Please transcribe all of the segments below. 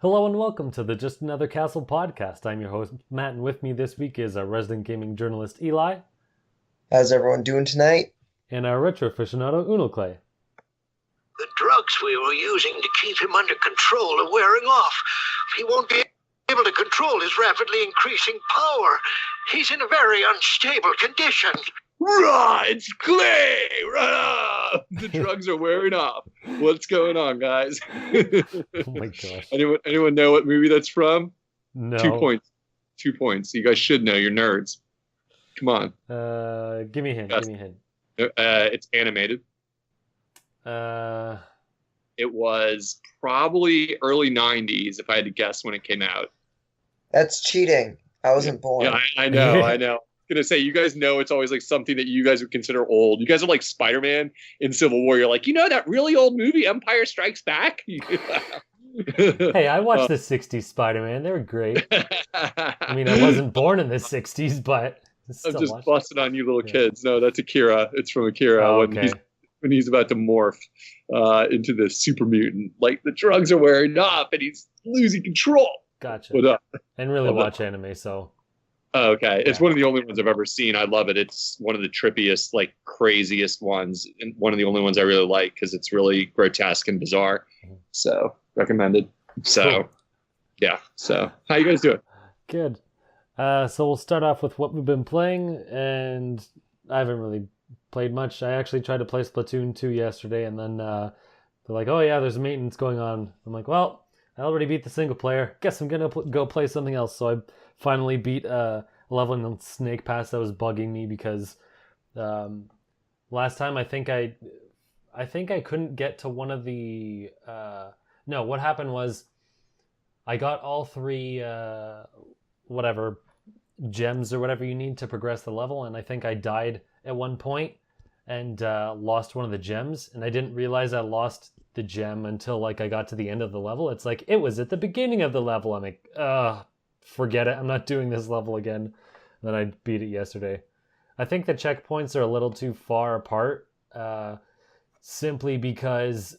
Hello and welcome to the Just Another Castle podcast. I'm your host, Matt, and with me this week is our resident gaming journalist, Eli, How's everyone doing tonight? and our retro aficionado, Unoclay. The drugs we were using to keep him under control are wearing off. He won't be able to control his rapidly increasing power. He's in a very unstable condition. Rah, it's Clay! Rah! The drugs are wearing off. What's going on, guys? Oh my gosh. Anyone know what movie that's from? No. 2 points. 2 points. You guys should know. You're nerds. Come on. Give me a hint. Yes. Give me a hint. It's animated. It was probably early 90s, if I had to guess when it came out. That's cheating. I wasn't born. Yeah, I know. I know. Gonna say, you guys know it's always like something that you guys would consider old. You guys are like Spider-Man in Civil War. You're like, that really old movie, Empire Strikes Back? Hey, I watched the 60s Spider-Man. They were great. I mean, I wasn't born in the 60s, but I'm just busting on you little kids. No, that's Akira. It's from Akira. Oh, okay. When he's about to morph into the super mutant. Like, the drugs are wearing off and he's losing control. Gotcha. But, I didn't really watch anime, so... Oh, okay. It's one of the only ones I've ever seen. I love it. It's one of the trippiest, like craziest ones, and one of the only ones I really like because it's really grotesque and bizarre. So recommended. So, cool. Yeah. So how you guys doing? Good. So we'll start off with what we've been playing, and I haven't really played much. I actually tried to play Splatoon 2 yesterday, and then they're like, "Oh yeah, there's maintenance going on." I'm like, "Well, I already beat the single player. Guess I'm gonna go play something else." So I finally beat a level in the Snake Pass that was bugging me because last time I think I couldn't get to one of the no. What happened was I got all three whatever gems or whatever you need to progress the level, and I think I died at one point and lost one of the gems, and I didn't realize I lost the gem until like I got to the end of the level. It's like it was at the beginning of the level. I'm like, forget it. I'm not doing this level again. And then I beat it yesterday. I think the checkpoints are a little too far apart, simply because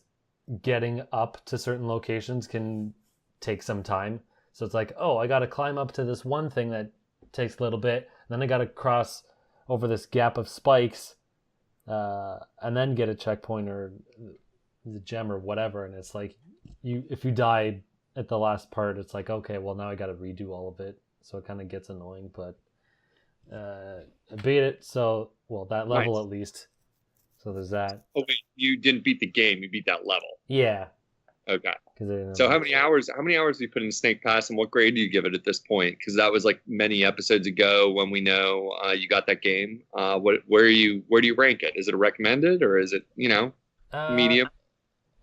getting up to certain locations can take some time. So it's like, oh, I got to climb up to this one thing that takes a little bit. Then I got to cross over this gap of spikes, and then get a checkpoint or the gem or whatever. And it's like, if you die at the last part, it's like, okay, well now I got to redo all of it. So it kind of gets annoying, but I beat it. So, well, that level Nice. at least. So there's that. Oh wait, you didn't beat the game. You beat that level. Yeah. Okay. So How many hours? How many hours do you put in Snake Pass, and what grade do you give it at this point? Because that was like many episodes ago when we know you got that game. Where do you rank it? Is it a recommended or is it medium?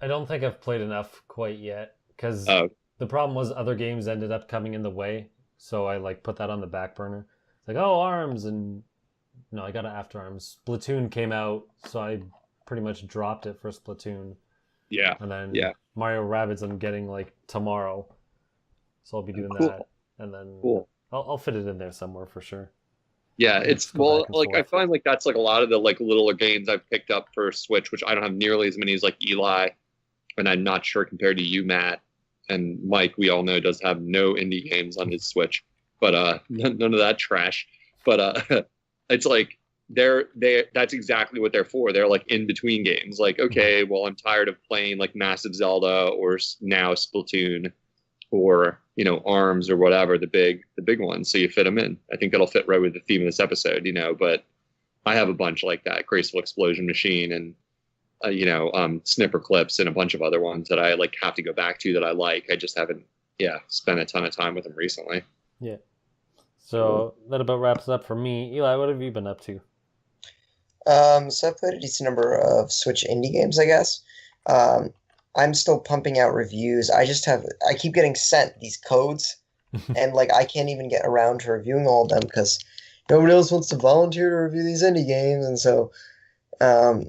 I don't think I've played enough quite yet because Oh. the problem was other games ended up coming in the way. So I like put that on the back burner. It's like, oh, ARMS, and no, I got it after ARMS. Splatoon came out, so I pretty much dropped it for Splatoon. Yeah. And then Yeah. Mario Rabbids I'm getting like tomorrow. So I'll be doing Cool. that. And then Cool. I'll fit it in there somewhere for sure. Yeah, Let's it's go well, back and like I forth. find like that's like a lot of the like littler games I've picked up for Switch, which I don't have nearly as many as like Eli, and I'm not sure compared to you, Matt, and Mike. We all know does have no indie games on his Switch, but none of that trash. But it's like that's exactly what they're for. They're like in between games. Like, okay, well, I'm tired of playing like Massive Zelda or now Splatoon or ARMS or whatever, the big ones. So you fit them in. I think that'll fit right with the theme of this episode, but I have a bunch like that: Graceful Explosion Machine and Snipper Clips and a bunch of other ones that I like have to go back to that I like. I just haven't spent a ton of time with them recently. Yeah. So that about wraps it up for me. Eli, what have you been up to? So I've played a decent number of Switch indie games, I guess. I'm still pumping out reviews. I keep getting sent these codes, and like I can't even get around to reviewing all of them because nobody else wants to volunteer to review these indie games. And so, I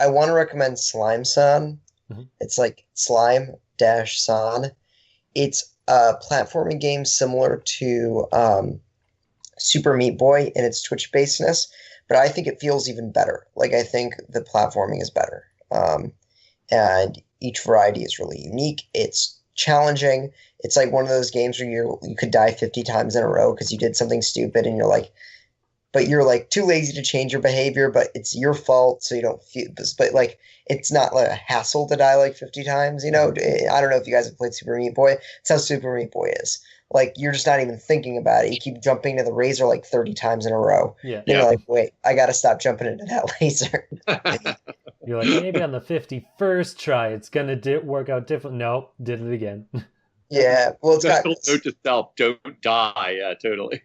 want to recommend Slime San. Mm-hmm. It's like Slime Dash San. It's a platforming game similar to Super Meat Boy in its Twitch basedness, but I think it feels even better. Like I think the platforming is better. And each variety is really unique. It's challenging. It's like one of those games where you could die 50 times in a row because you did something stupid, and you're like too lazy to change your behavior, but it's your fault, so you don't feel. But like, it's not like a hassle to die like 50 times. I don't know if you guys have played Super Meat Boy. It's how Super Meat Boy is. Like, you're just not even thinking about it. You keep jumping to the razor like 30 times in a row. Yeah. Then you're like, wait, I got to stop jumping into that laser. You're like, maybe on the 51st try, it's going to work out different. Nope, did it again. Yeah, well, it's got Special note to self: don't die. Yeah, totally.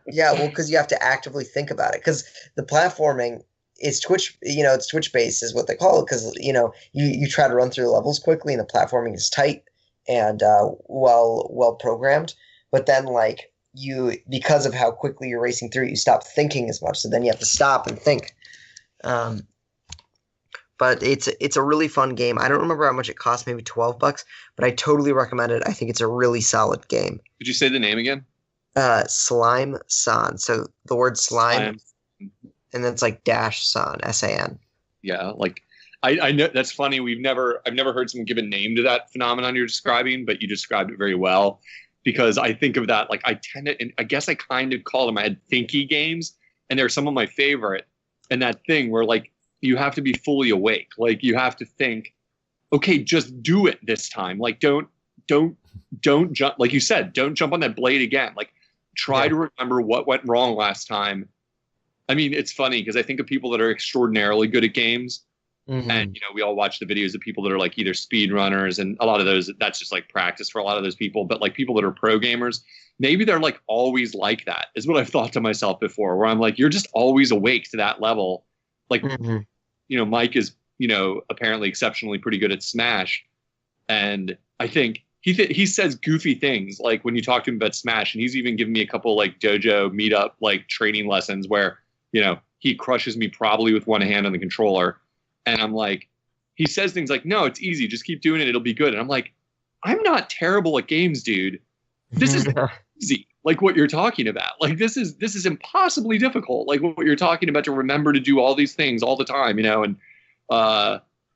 yeah, well, because you have to actively think about it. Because the platforming is Twitch, it's Twitch based is what they call it. Because you try to run through the levels quickly, and the platforming is tight and well programmed. But then, like, because of how quickly you're racing through, you stop thinking as much. So then you have to stop and think. But it's a really fun game. I don't remember how much it cost, maybe $12, but I totally recommend it. I think it's a really solid game. Did you say the name again? Slime San. So the word slime. And then it's like dash san, S-A-N. Yeah, like I know that's funny. I've never heard someone give a name to that phenomenon you're describing, but you described it very well. Because I think of that, like, I tend to, and I guess I kind of call them, I had thinky games, and they're some of my favorite. And that thing where, like, you have to be fully awake. Like, you have to think, okay, just do it this time. Like, don't jump. Like you said, don't jump on that blade again. Like, try to remember what went wrong last time. I mean, it's funny because I think of people that are extraordinarily good at games. Mm-hmm. And, we all watch the videos of people that are like either speed runners, and a lot of those, that's just like practice for a lot of those people. But like people that are pro gamers, maybe they're like always like that, is what I've thought to myself before, where I'm like, you're just always awake to that level. Like, Mike is, apparently exceptionally pretty good at Smash. And I think he says goofy things like when you talk to him about Smash, and he's even given me a couple like dojo meetup like training lessons where, he crushes me probably with one hand on the controller. And I'm like, he says things like, no, it's easy. Just keep doing it. It'll be good. And I'm like, I'm not terrible at games, dude. This is easy. Like what you're talking about. Like, this is impossibly difficult. Like what you're talking about, to remember to do all these things all the time, and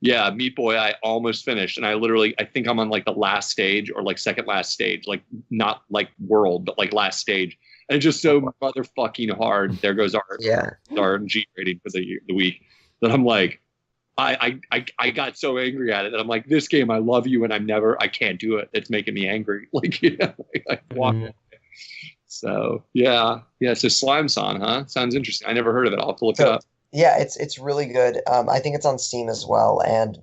yeah, Meat Boy, I almost finished. And I think I'm on like the last stage or like second last stage, like not like world, but like last stage. And it's just so motherfucking hard. There goes our G rating for the week. That I'm like, I got so angry at it that I'm like, this game, I love you, and I can't do it. It's making me angry. Like, I walk away. So yeah. So Slime San, huh? Sounds interesting. I never heard of it. I'll have to look it up. Yeah, it's really good. I think it's on Steam as well, and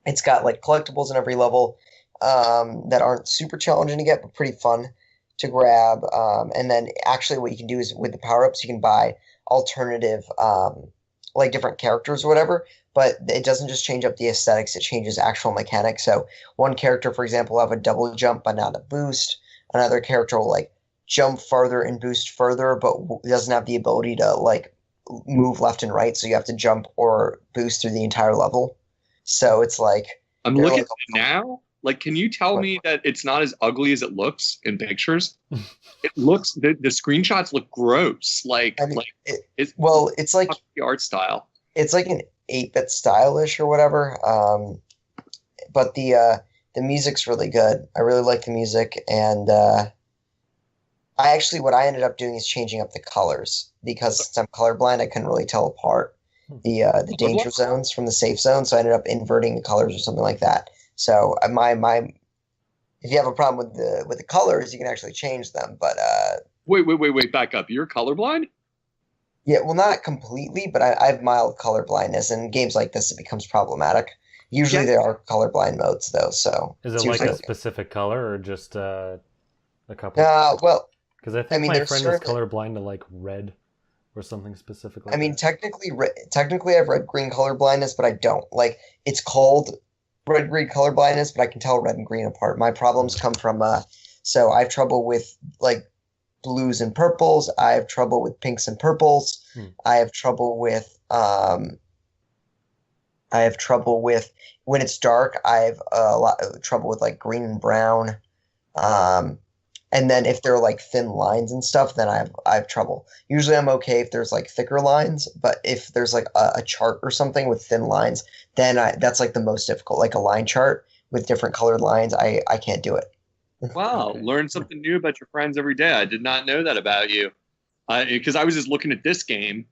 it's got like collectibles in every level that aren't super challenging to get, but pretty fun to grab. And then actually, what you can do is with the power-ups, you can buy alternative like different characters or whatever, but it doesn't just change up the aesthetics, it changes actual mechanics. So one character, for example, will have a double jump but not a boost. Another character will like jump farther and boost further, but doesn't have the ability to like move left and right, so you have to jump or boost through the entire level. So it's like, I'm looking at it now. Like, can you tell me that it's not as ugly as it looks in pictures? It looks, the screenshots look gross. Like, I mean, it's like the art style. It's like an 8-bit stylish or whatever. But the music's really good. I really like the music, and what I ended up doing is changing up the colors, because since I'm colorblind, I couldn't really tell apart the danger zones from the safe zone. So I ended up inverting the colors or something like that. So if you have a problem with the colors, you can actually change them. But wait, back up. You're colorblind? Yeah, well, not completely, but I have mild color blindness, and games like this, it becomes problematic. Usually there are colorblind modes, though. So is it like a specific color or just a couple? Well, because I think my friend is colorblind to like red or something specific. Like technically I have red-green color blindness, but I don't. Like, it's called red-green color blindness, but I can tell red and green apart. My problems come from so I have trouble with like blues and purples. I have trouble with pinks and purples. I have trouble with when it's dark. I have a lot of trouble with like green and brown. And then if there are like thin lines and stuff, then I have trouble. Usually I'm okay if there's like thicker lines, but if there's like a chart or something with thin lines, then that's like the most difficult, like a line chart with different colored lines. I can't do it. Wow, Okay. learn something new about your friends every day. I did not know that about you. Because I was just looking at this game,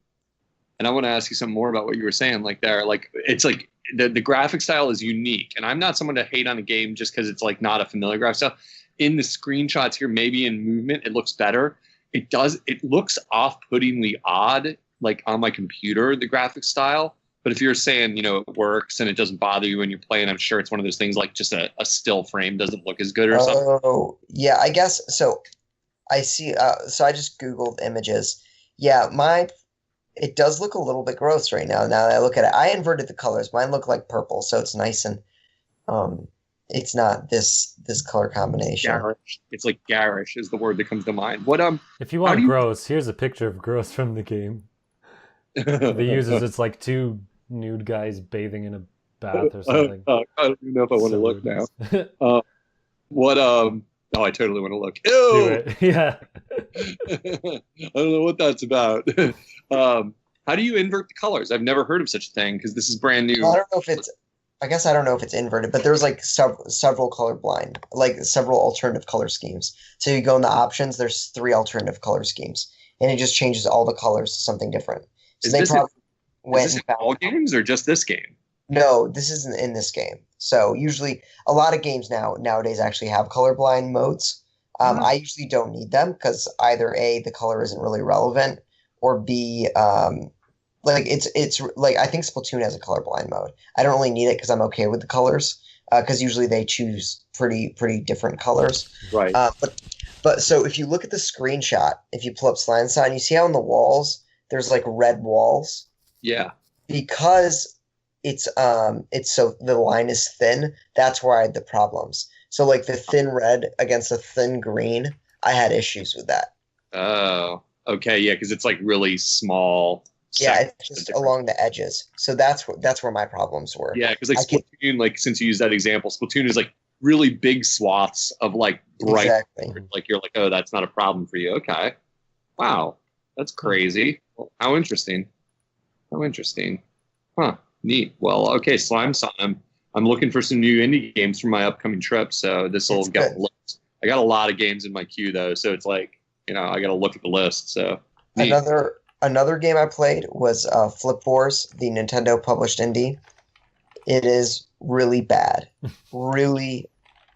and I want to ask you something more about what you were saying. Like there, like it's like the graphic style is unique, and I'm not someone to hate on a game just because it's like not a familiar graphic style. In the screenshots here, maybe in movement, it looks better. It does. It looks off-puttingly odd, like on my computer, the graphic style. But if you're saying, it works and it doesn't bother you when you're playing, I'm sure it's one of those things like just a still frame doesn't look as good or something. Oh, yeah, I guess so. I see. So I just Googled images. Yeah, it does look a little bit gross right now. Now that I look at it, I inverted the colors. Mine look like purple, so it's nice and it's not this color combination. Garish. It's like garish is the word that comes to mind. What If you How want do you- gross, here's a picture of gross from the game. For the users, it's like two nude guys bathing in a bath or something. I don't even know if I want to So look now. it's- What Oh, I totally want to look. Do Ew! it. Yeah. I don't know what that's about. How do you invert the colors? I've never heard of such a thing because this is brand new. Well, I don't know if it's. I guess I don't know if it's inverted, but there's like several color blind, like several alternative color schemes. So you go in the options. There's 3 alternative color schemes, and it just changes all the colors to something different. So Is they this probably Is went this in and found. all games or just this game? No, this isn't in this game. So usually, a lot of games nowadays actually have colorblind modes. Oh. I usually don't need them because either A, the color isn't really relevant, or B, like it's like I think Splatoon has a colorblind mode. I don't really need it because I'm okay with the colors because usually they choose pretty different colors. Right. But so if you look at the screenshot, if you pull up Slime Sign, you see how on the walls there's like red walls Yeah. because it's so the line is thin. That's where I had the problems. So like the thin red against the thin green, I had issues with that. Oh. Okay. Yeah, because it's like really small. Yeah, sections it's of just different- along the edges. So that's where my problems were. Yeah, because like I can- Splatoon, like since you use that example, Splatoon is like really big swaths of like bright. Exactly. Like you're like, oh, that's not a problem for you. Okay. Wow, that's crazy. How interesting. How interesting. Huh. Neat. Well, okay, Slime Song. I'm looking for some new indie games for my upcoming trip, so this will That's get. good. I got a lot of games in my queue though, so it's like I got to look at the list. So neat. Another game I played was Flip Wars, the Nintendo published indie. It is really bad, really,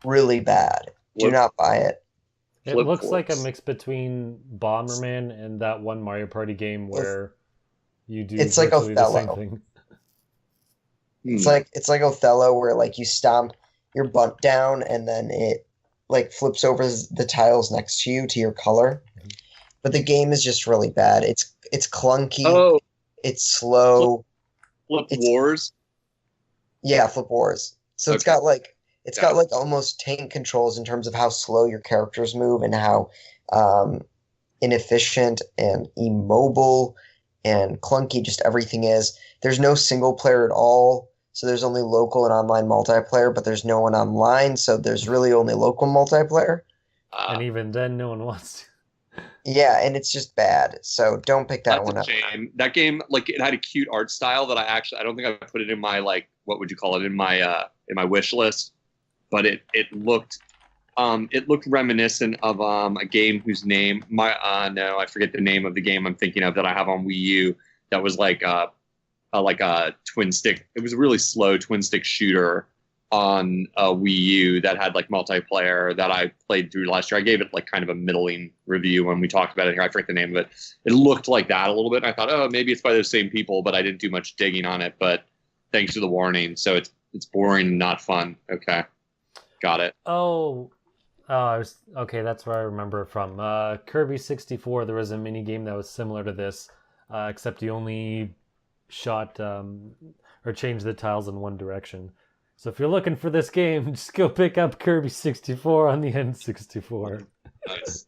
really bad. Do What- not buy it. It Flip looks like a Force. mix between Bomberman and that one Mario Party game where you do it's like virtually the same Othello. thing. It's like Othello, where like you stomp your butt down and then it like flips over the tiles next to you to your color. Mhm. But the game is just really bad. It's clunky. Oh, It's slow. Flip it's- Wars. Yeah, Flip Wars. So it's Okay. got like it's Got got like almost tank controls in terms of how slow your characters move and how inefficient and immobile and clunky just everything is. There's no single player at all. So there's only local and online multiplayer, but there's no one online, so there's really only local multiplayer. And even then, no one wants to. Yeah, and it's just bad. So don't pick that That's one a up. shame. That game, like, it had a cute art style that I don't think I put it in my like, what would you call it, in my wish list, but it looked reminiscent of a game whose name I forget the name of the game I'm thinking of that I have on Wii U that was like a twin stick. It was a really slow twin stick shooter on a Wii U that had like multiplayer that I played through last year. I gave it like kind of a middling review when we talked about it here. I forget the name of it. It looked like that a little bit. And I thought, oh, maybe it's by those same people, but I didn't do much digging on it. But thanks for the warning. So it's boring and not fun. Okay. Got it. Okay, that's where I remember it from. Kirby 64, there was a mini game that was similar to this, except you only shot or changed the tiles in one direction. So if you're looking for this game, just go pick up Kirby 64 on the N64. Nice.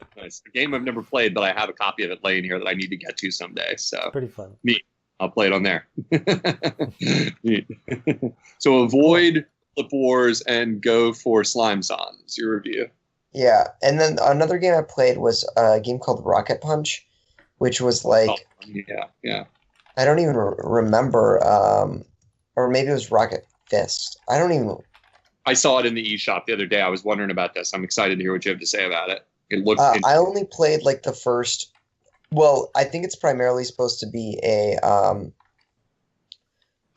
A game I've never played, but I have a copy of it laying here that I need to get to someday. So Pretty fun. I'll play it on there. Neat. So avoid Flip Wars and go for Slime Songs. Your review. Yeah, and then another game I played was a game called Rocket Punch, which was like Yeah. I don't even remember, or maybe it was Rocket Fist. I don't even. I saw it in the eShop the other day. I was wondering about this. I'm excited to hear what you have to say about it. It looks. I only played like the first. Well, I think it's primarily supposed to be a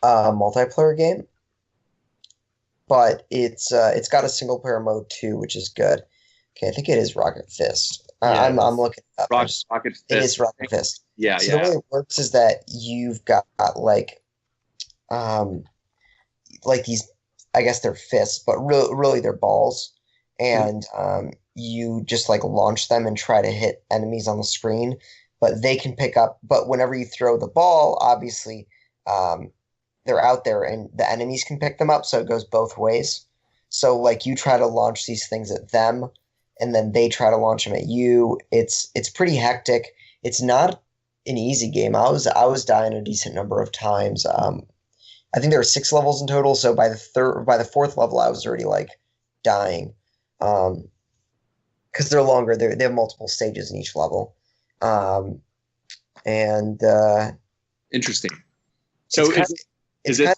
multiplayer game, but it's got a single player mode too, which is good. Okay, I think it is Rocket Fist. Yeah, I'm looking it up. Rocket Fist. It is Rocket Fist. Yeah, So the way it works is that you've got like these, I guess they're fists, but really they're balls, and you just like launch them and try to hit enemies on the screen, but they can pick up. But whenever you throw the ball, obviously, they're out there and the enemies can pick them up, so it goes both ways. So like you try to launch these things at them, and then they try to launch them at you. It's pretty hectic. It's not an easy game. I was dying a decent number of times. I think there were 6 levels in total. So by the fourth level, I was already like dying, because they're longer. They have multiple stages in each level, and interesting. So is it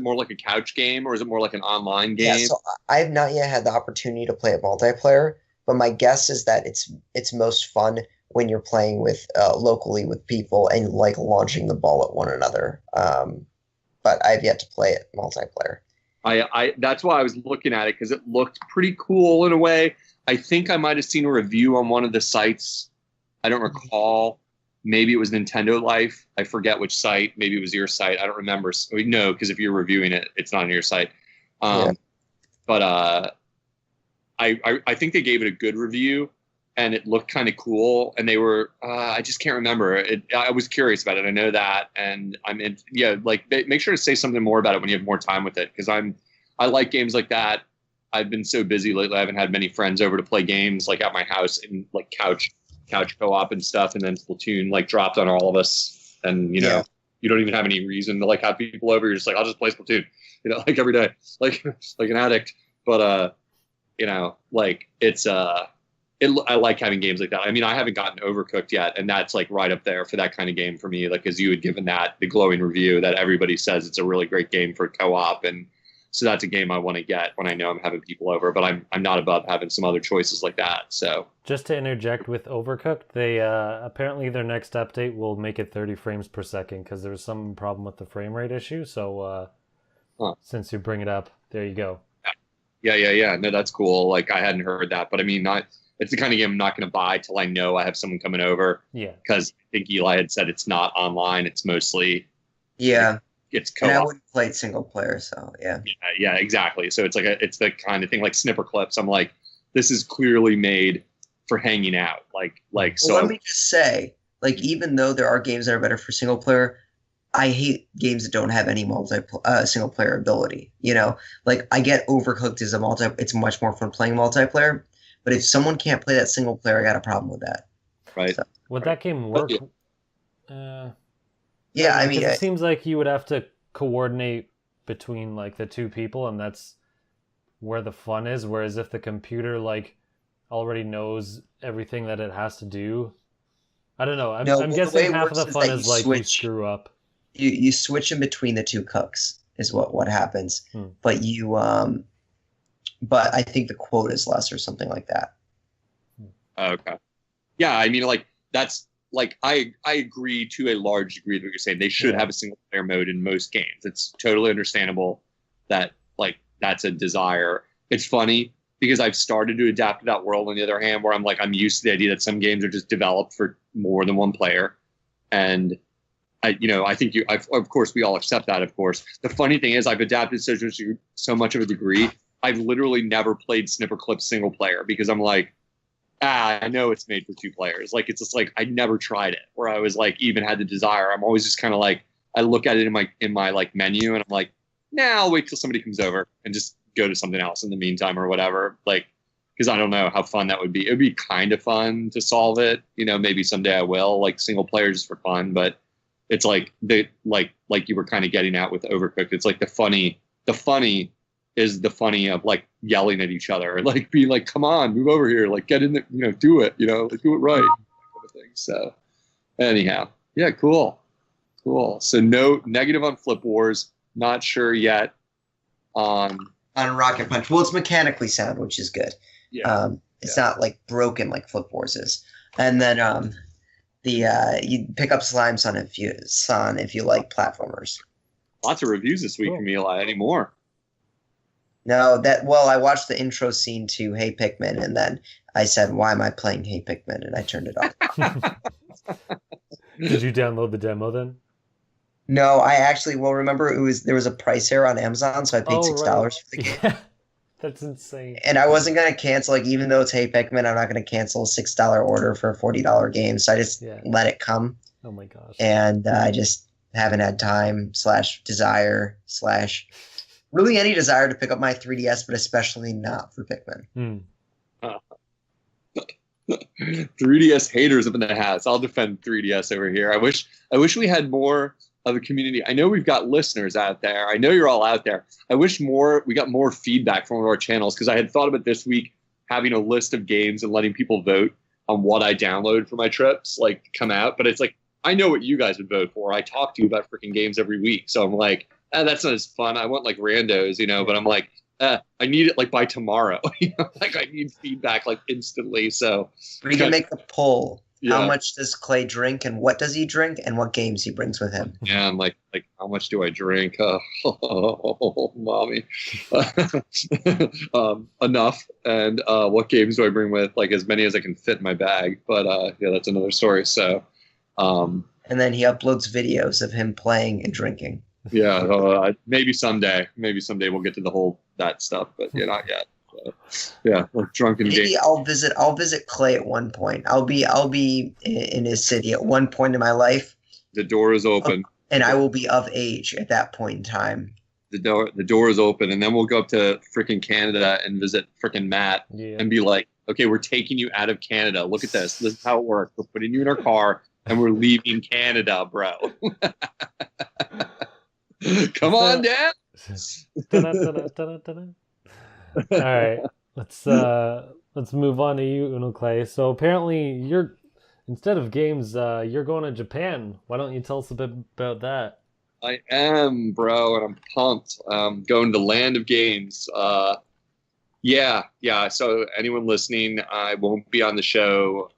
more like a couch game, or is it more like an online game? Yeah, so I have not yet had the opportunity to play it multiplayer, but my guess is that it's most fun when you're playing with locally with people and like launching the ball at one another. But I've yet to play it multiplayer. I that's why I was looking at it, because it looked pretty cool in a way. I think I might have seen a review on one of the sites. I don't recall. Maybe it was Nintendo Life. I forget which site. Maybe it was your site. I don't remember. No, because if you're reviewing it, it's not on your site. But I think they gave it a good review, and it looked kind of cool. And they were I just can't remember. I was curious about it. I know that, and make sure to say something more about it when you have more time with it, because I like games like that. I've been so busy lately. I haven't had many friends over to play games like at my house in like couch co-op and stuff, and then Splatoon like dropped on all of us, and you don't even have any reason to like have people over. You're just like, I'll just play Splatoon, like every day, like an addict. But like it's I like having games like that. I mean, I haven't gotten Overcooked yet, and that's like right up there for that kind of game for me. Like, as you had given that the glowing review that everybody says it's a really great game for co-op, and so that's a game I want to get when I know I'm having people over. But I'm not above having some other choices like that. So just to interject with Overcooked, they apparently their next update will make it 30 frames per second, because there was some problem with the frame rate issue. So since you bring it up, there you go. Yeah. No, that's cool. Like, I hadn't heard that, but I mean, it's the kind of game I'm not going to buy till I know I have someone coming over. Yeah. Because I think Eli had said it's not online. It's mostly it's co-op. And I wouldn't play it single player, so yeah. Yeah, exactly. So it's like it's the kind of thing like Snipper Clips. I'm like, this is clearly made for hanging out. So. Let me just say, like, even though there are games that are better for single player, I hate games that don't have any single player ability. Like, I get Overcooked is it's much more fun playing multiplayer, but if someone can't play that single player, I got a problem with that. Right. So, would that game work? Yeah, I mean, it seems like you would have to coordinate between like the two people, and that's where the fun is. Whereas if the computer like already knows everything that it has to do, I don't know. I'm guessing half of the fun is like you screw up. You switch in between the two cooks is what happens, but but I think the quota is less or something like that. Okay. Yeah, I mean, like that's. Like, I agree to a large degree with what you're saying. They should have a single player mode in most games. It's totally understandable that like that's a desire. It's funny because I've started to adapt to that world on the other hand, where I'm used to the idea that some games are just developed for more than one player. And I think of course we all accept that, of course. The funny thing is I've adapted so much of a degree. I've literally never played Snipper Clip single player, because I'm like, I know it's made for 2 players. Like, it's just like I never tried it where I was like even had the desire. I'm always just kind of like, I look at it in my like menu, and I'm like, I'll wait till somebody comes over and just go to something else in the meantime or whatever. Like, because I don't know how fun that would be. It would be kind of fun to solve it. Maybe someday I will, like single player just for fun. But it's like like you were kind of getting at with Overcooked. It's like the funny is the funny of like yelling at each other, like being like, come on, move over here, like get in the, do it, like do it right, kind of thing. So anyhow, yeah, cool. So no negative on Flip Wars, not sure yet on Rocket Punch. Well, it's mechanically sound, which is good. yeah. It's not like broken like Flip Wars is. And then you pick up Slime Son if you like platformers. Lots of reviews this week from Eli. Any more? No, I watched the intro scene to Hey Pikmin, and then I said, "Why am I playing Hey Pikmin?" And I turned it off. Did you download the demo then? No, I actually remember there was a price error on Amazon, so I paid $6 right. for the game. Yeah, that's insane. And I wasn't gonna cancel, like, even though it's Hey Pikmin, I'm not gonna cancel a $6 order for a $40 game. So I just let it come. Oh my gosh. And I just haven't had time / desire / really any desire to pick up my 3DS, but especially not for Pikmin. 3DS haters up in the house. I'll defend 3DS over here. I wish we had more of a community. I know we've got listeners out there. I know you're all out there. I wish we got more feedback from one of our channels, because I had thought about this week having a list of games and letting people vote on what I download for my trips, like, come out. But it's like, I know what you guys would vote for. I talk to you about freaking games every week. So I'm like, that's not as fun. I want like randos, but I'm like, I need it like by tomorrow. Like I need feedback like instantly. So we can make a poll. Yeah. How much does Clay drink, and what does he drink, and what games he brings with him? Yeah, I'm like how much do I drink? Mommy, enough. And what games do I bring with? Like as many as I can fit in my bag. But yeah, that's another story. So, and then he uploads videos of him playing and drinking. Yeah, maybe someday. Maybe someday we'll get to the whole that stuff, but yeah, not yet. Yeah, like drunken Maybe game. I'll visit Clay at one point. I'll be in his city at one point in my life. The door is open, and I will be of age at that point in time. The door is open, and then we'll go up to freaking Canada and visit freaking Matt and be like, okay, we're taking you out of Canada. Look at this. This is how it works. We're putting you in our car and we're leaving Canada, bro. Come on, Dad. All right, let's move on to you, Unoclay. So apparently, instead of games, you're going to Japan. Why don't you tell us a bit about that? I am, bro, and I'm pumped. Going to Land of Games. Yeah. So anyone listening, I won't be on the show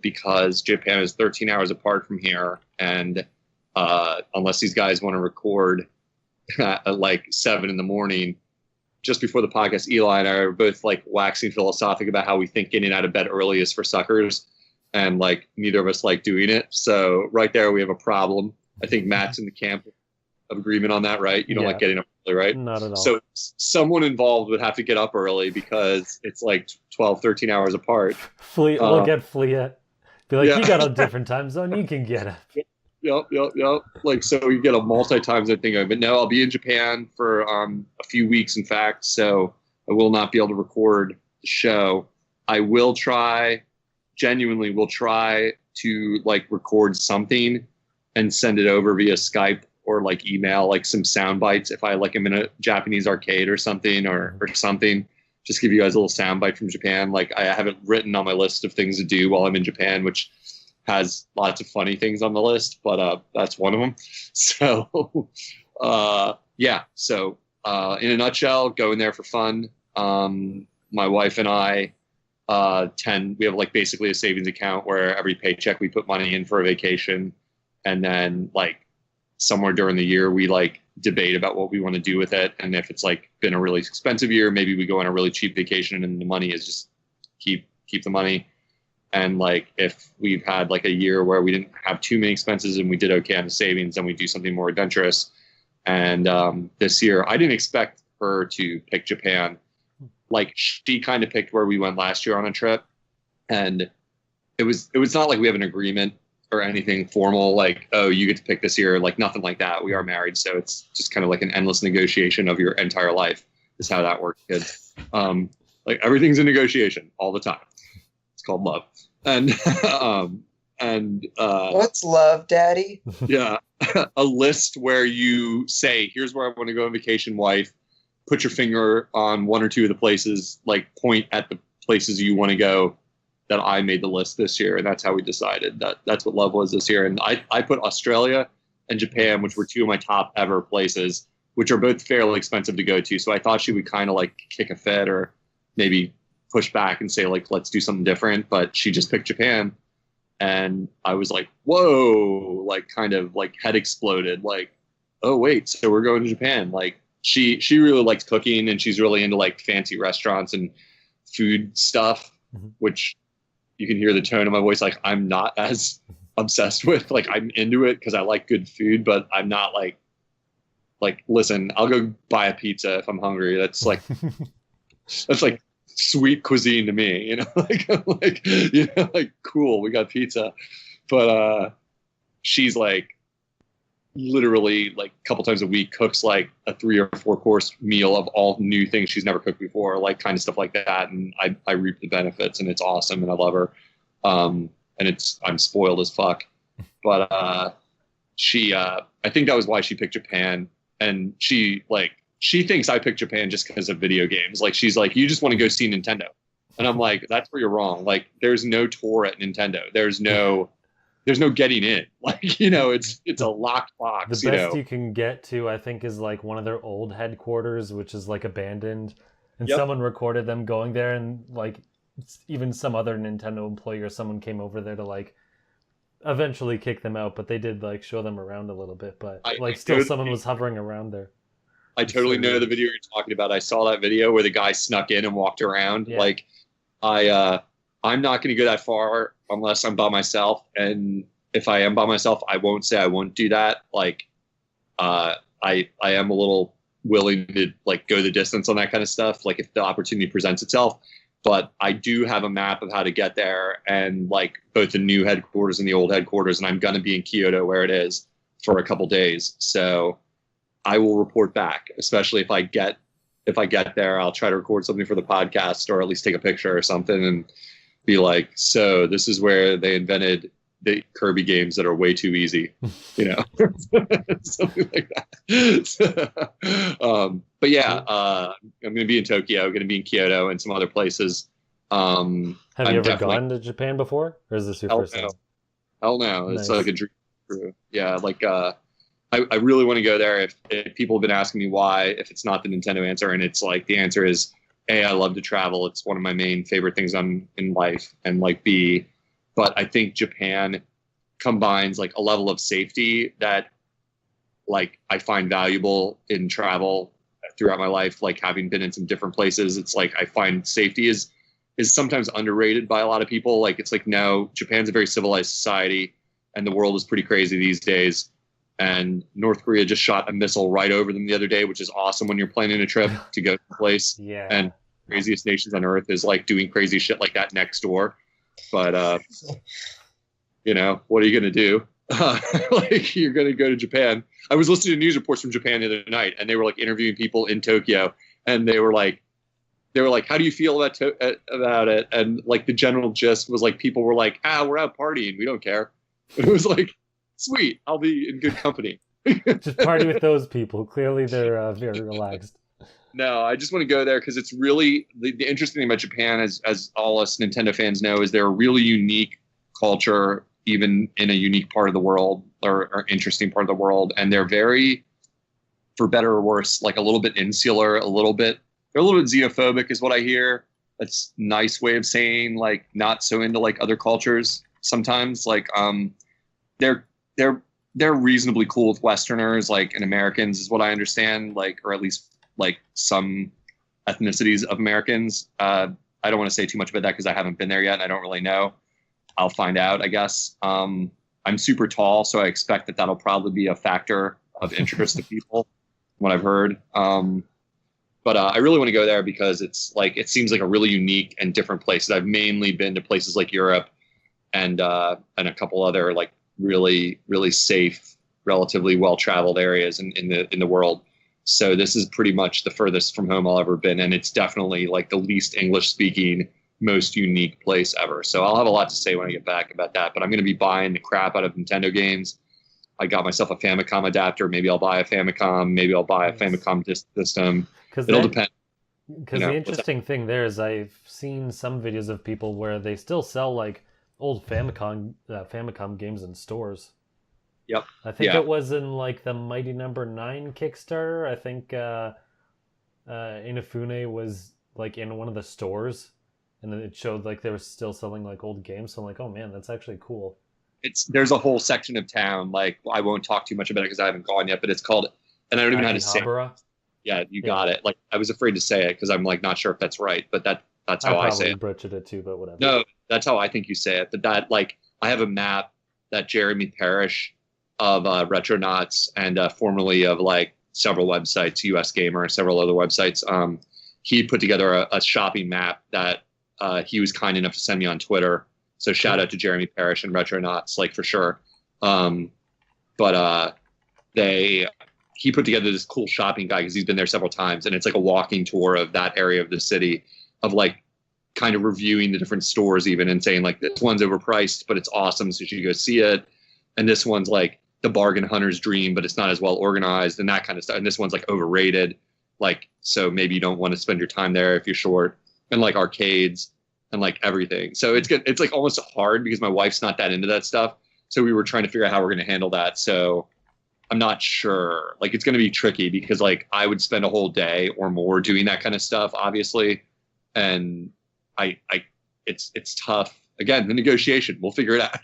because Japan is 13 hours apart from here, and unless these guys want to record at like 7 a.m, just before the podcast, Eli and I are both like waxing philosophic about how we think getting out of bed early is for suckers, and like neither of us like doing it. So right there, we have a problem. I think Matt's in the camp of agreement on that, right? You don't like getting up early, right? Not at all. So someone involved would have to get up early because it's like 12, 13 hours apart. We'll get Flea. Be like, you got a different time zone. You can get up. Yep. Like, so you get a multi-time zone thing. But no, I'll be in Japan for a few weeks, in fact. So I will not be able to record the show. I will genuinely will try to like record something and send it over via Skype or like email, like some sound bites. If I like am in a Japanese arcade or something or something, just give you guys a little sound bite from Japan. Like I have it written on my list of things to do while I'm in Japan, which has lots of funny things on the list, but that's one of them. So yeah. So in a nutshell, going there for fun. My wife and I we have like basically a savings account where every paycheck we put money in for a vacation, and then like somewhere during the year we like debate about what we want to do with it. And if it's like been a really expensive year, maybe we go on a really cheap vacation and the money is just keep the money. And like if we've had like a year where we didn't have too many expenses and we did okay on the savings, then we do something more adventurous. And this year I didn't expect her to pick Japan. Like she kind of picked where we went last year on a trip, and it was not like we have an agreement or anything formal, like, oh, you get to pick this year, like nothing like that. We are married, so it's just kind of like an endless negotiation of your entire life is how that works, kids. Like everything's a negotiation all the time. It's called love. And what's love, Daddy? Yeah, a list where you say, here's where I want to go on vacation, wife. Put your finger on one or two of the places, like point at the places you want to go. That I made the list this year, and that's how we decided that's what love was this year. And I put Australia and Japan, which were two of my top ever places, which are both fairly expensive to go to. So I thought she would kind of like kick a fit or maybe push back and say like, let's do something different. But she just picked Japan. And I was like, whoa, like kind of like head exploded. Like, oh, wait, so we're going to Japan. Like she really likes cooking and she's really into like fancy restaurants and food stuff, which you can hear the tone of my voice. Like I'm not as obsessed with, like I'm into it because I like good food, but I'm not like, listen, I'll go buy a pizza if I'm hungry. That's like, that's like sweet cuisine to me, you know, like, you know, like cool, we got pizza. But she's like literally like a couple times a week cooks like a 3 or 4 course meal of all new things she's never cooked before, like kind of stuff like that. And I reap the benefits and it's awesome and I love her. And I'm spoiled as fuck. But she, I think that was why she picked Japan. And she thinks I picked Japan just because of video games. Like, she's like, you just want to go see Nintendo. And I'm like, that's where you're wrong. Like, there's no tour at Nintendo. There's no getting in. Like, you know, it's a locked box. The best you can get to, I think, is like one of their old headquarters, which is like abandoned. And someone recorded them going there, and like even some other Nintendo employee or someone came over there to like eventually kick them out, but they did like show them around a little bit. But someone was hovering around there. I totally know the video you're talking about. I saw that video where the guy snuck in and walked around. Yeah. Like, I'm not going to go that far unless I'm by myself. And if I am by myself, I won't say I won't do that. Like, I am a little willing to like go the distance on that kind of stuff. Like if the opportunity presents itself, but I do have a map of how to get there and like both the new headquarters and the old headquarters. And I'm going to be in Kyoto where it is for a couple days. So I will report back, especially if I get there. I'll try to record something for the podcast or at least take a picture or something and be like, so this is where they invented the Kirby games that are way too easy, you know, something like that. But yeah, I'm going to be in Tokyo, going to be in Kyoto and some other places. Have you ever gone to Japan before, or is this your first time? Hell no. Nice. It's like a dream. Yeah. Like, I really want to go there. If people have been asking me why, if it's not the Nintendo answer, and it's like the answer is A, I love to travel. It's one of my main favorite things in life. And like B, but I think Japan combines like a level of safety that like I find valuable in travel throughout my life. Like having been in some different places, it's like I find safety is sometimes underrated by a lot of people. Like it's like, no, Japan's a very civilized society and the world is pretty crazy these days. And North Korea just shot a missile right over them the other day, which is awesome when you're planning a trip to go to a place. Yeah. And craziest nations on earth is like doing crazy shit like that next door. But, you know, what are you going to do? Like, you're going to go to Japan. I was listening to news reports from Japan the other night, and they were like interviewing people in Tokyo, and they were like, how do you feel about it? And like the general gist was like, people were like, we're out partying. We don't care. It was like, sweet, I'll be in good company. Just party with those people. Clearly, they're very relaxed. No, I just want to go there because it's really the interesting thing about Japan, as all us Nintendo fans know, is they're a really unique culture, even in a unique part of the world or interesting part of the world. And they're very, for better or worse, like a little bit insular, they're a little bit xenophobic is what I hear. That's a nice way of saying like not so into like other cultures sometimes. Like they're reasonably cool with Westerners, like, and Americans is what I understand, like, or at least like some ethnicities of Americans. I don't want to say too much about that because I haven't been there yet and I don't really know. I'll find out, I guess. I'm super tall, so I expect that that'll probably be a factor of interest to people, what I've heard. But I really want to go there because it's like, it seems like a really unique and different place. I've mainly been to places like Europe and a couple other like really, really safe, relatively well-traveled areas in the world. So this is pretty much the furthest from home I'll ever been. And it's definitely like the least English-speaking, most unique place ever. So I'll have a lot to say when I get back about that. But I'm going to be buying the crap out of Nintendo games. I got myself a Famicom adapter. Maybe I'll buy a Famicom. Maybe I'll buy a Famicom disc system. It'll depend. Because the interesting thing there is I've seen some videos of people where they still sell like old Famicom games in stores. Yep. I think it was in like the Mighty Number 9 Kickstarter. I think Inafune was like in one of the stores, and then it showed like they were still selling like old games. So I'm like, oh man, that's actually cool. There's a whole section of town, like I won't talk too much about it because I haven't gone yet, but it's called, and I don't even know how to say it. Yeah, you got it. Like I was afraid to say it because I'm like not sure if that's right, but that's how I say it. Butchered it too, but whatever. No, that's how I think you say it. But that, like, I have a map that Jeremy Parrish of Retronauts and formerly of like several websites, US Gamer, several other websites. He put together a shopping map that he was kind enough to send me on Twitter. So shout out to Jeremy Parrish and Retronauts, like for sure. He put together this cool shopping guide because he's been there several times, and it's like a walking tour of that area of the city, of like kind of reviewing the different stores even and saying like this one's overpriced, but it's awesome, so you should go see it. And this one's like the bargain hunter's dream, but it's not as well organized and that kind of stuff. And this one's like overrated, like so maybe you don't want to spend your time there if you're short. And like arcades and like everything. So it's good. It's like almost hard because my wife's not that into that stuff. So we were trying to figure out how we're going to handle that. So I'm not sure. Like it's going to be tricky because like I would spend a whole day or more doing that kind of stuff, obviously. And it's tough. Again, the negotiation, we'll figure it out.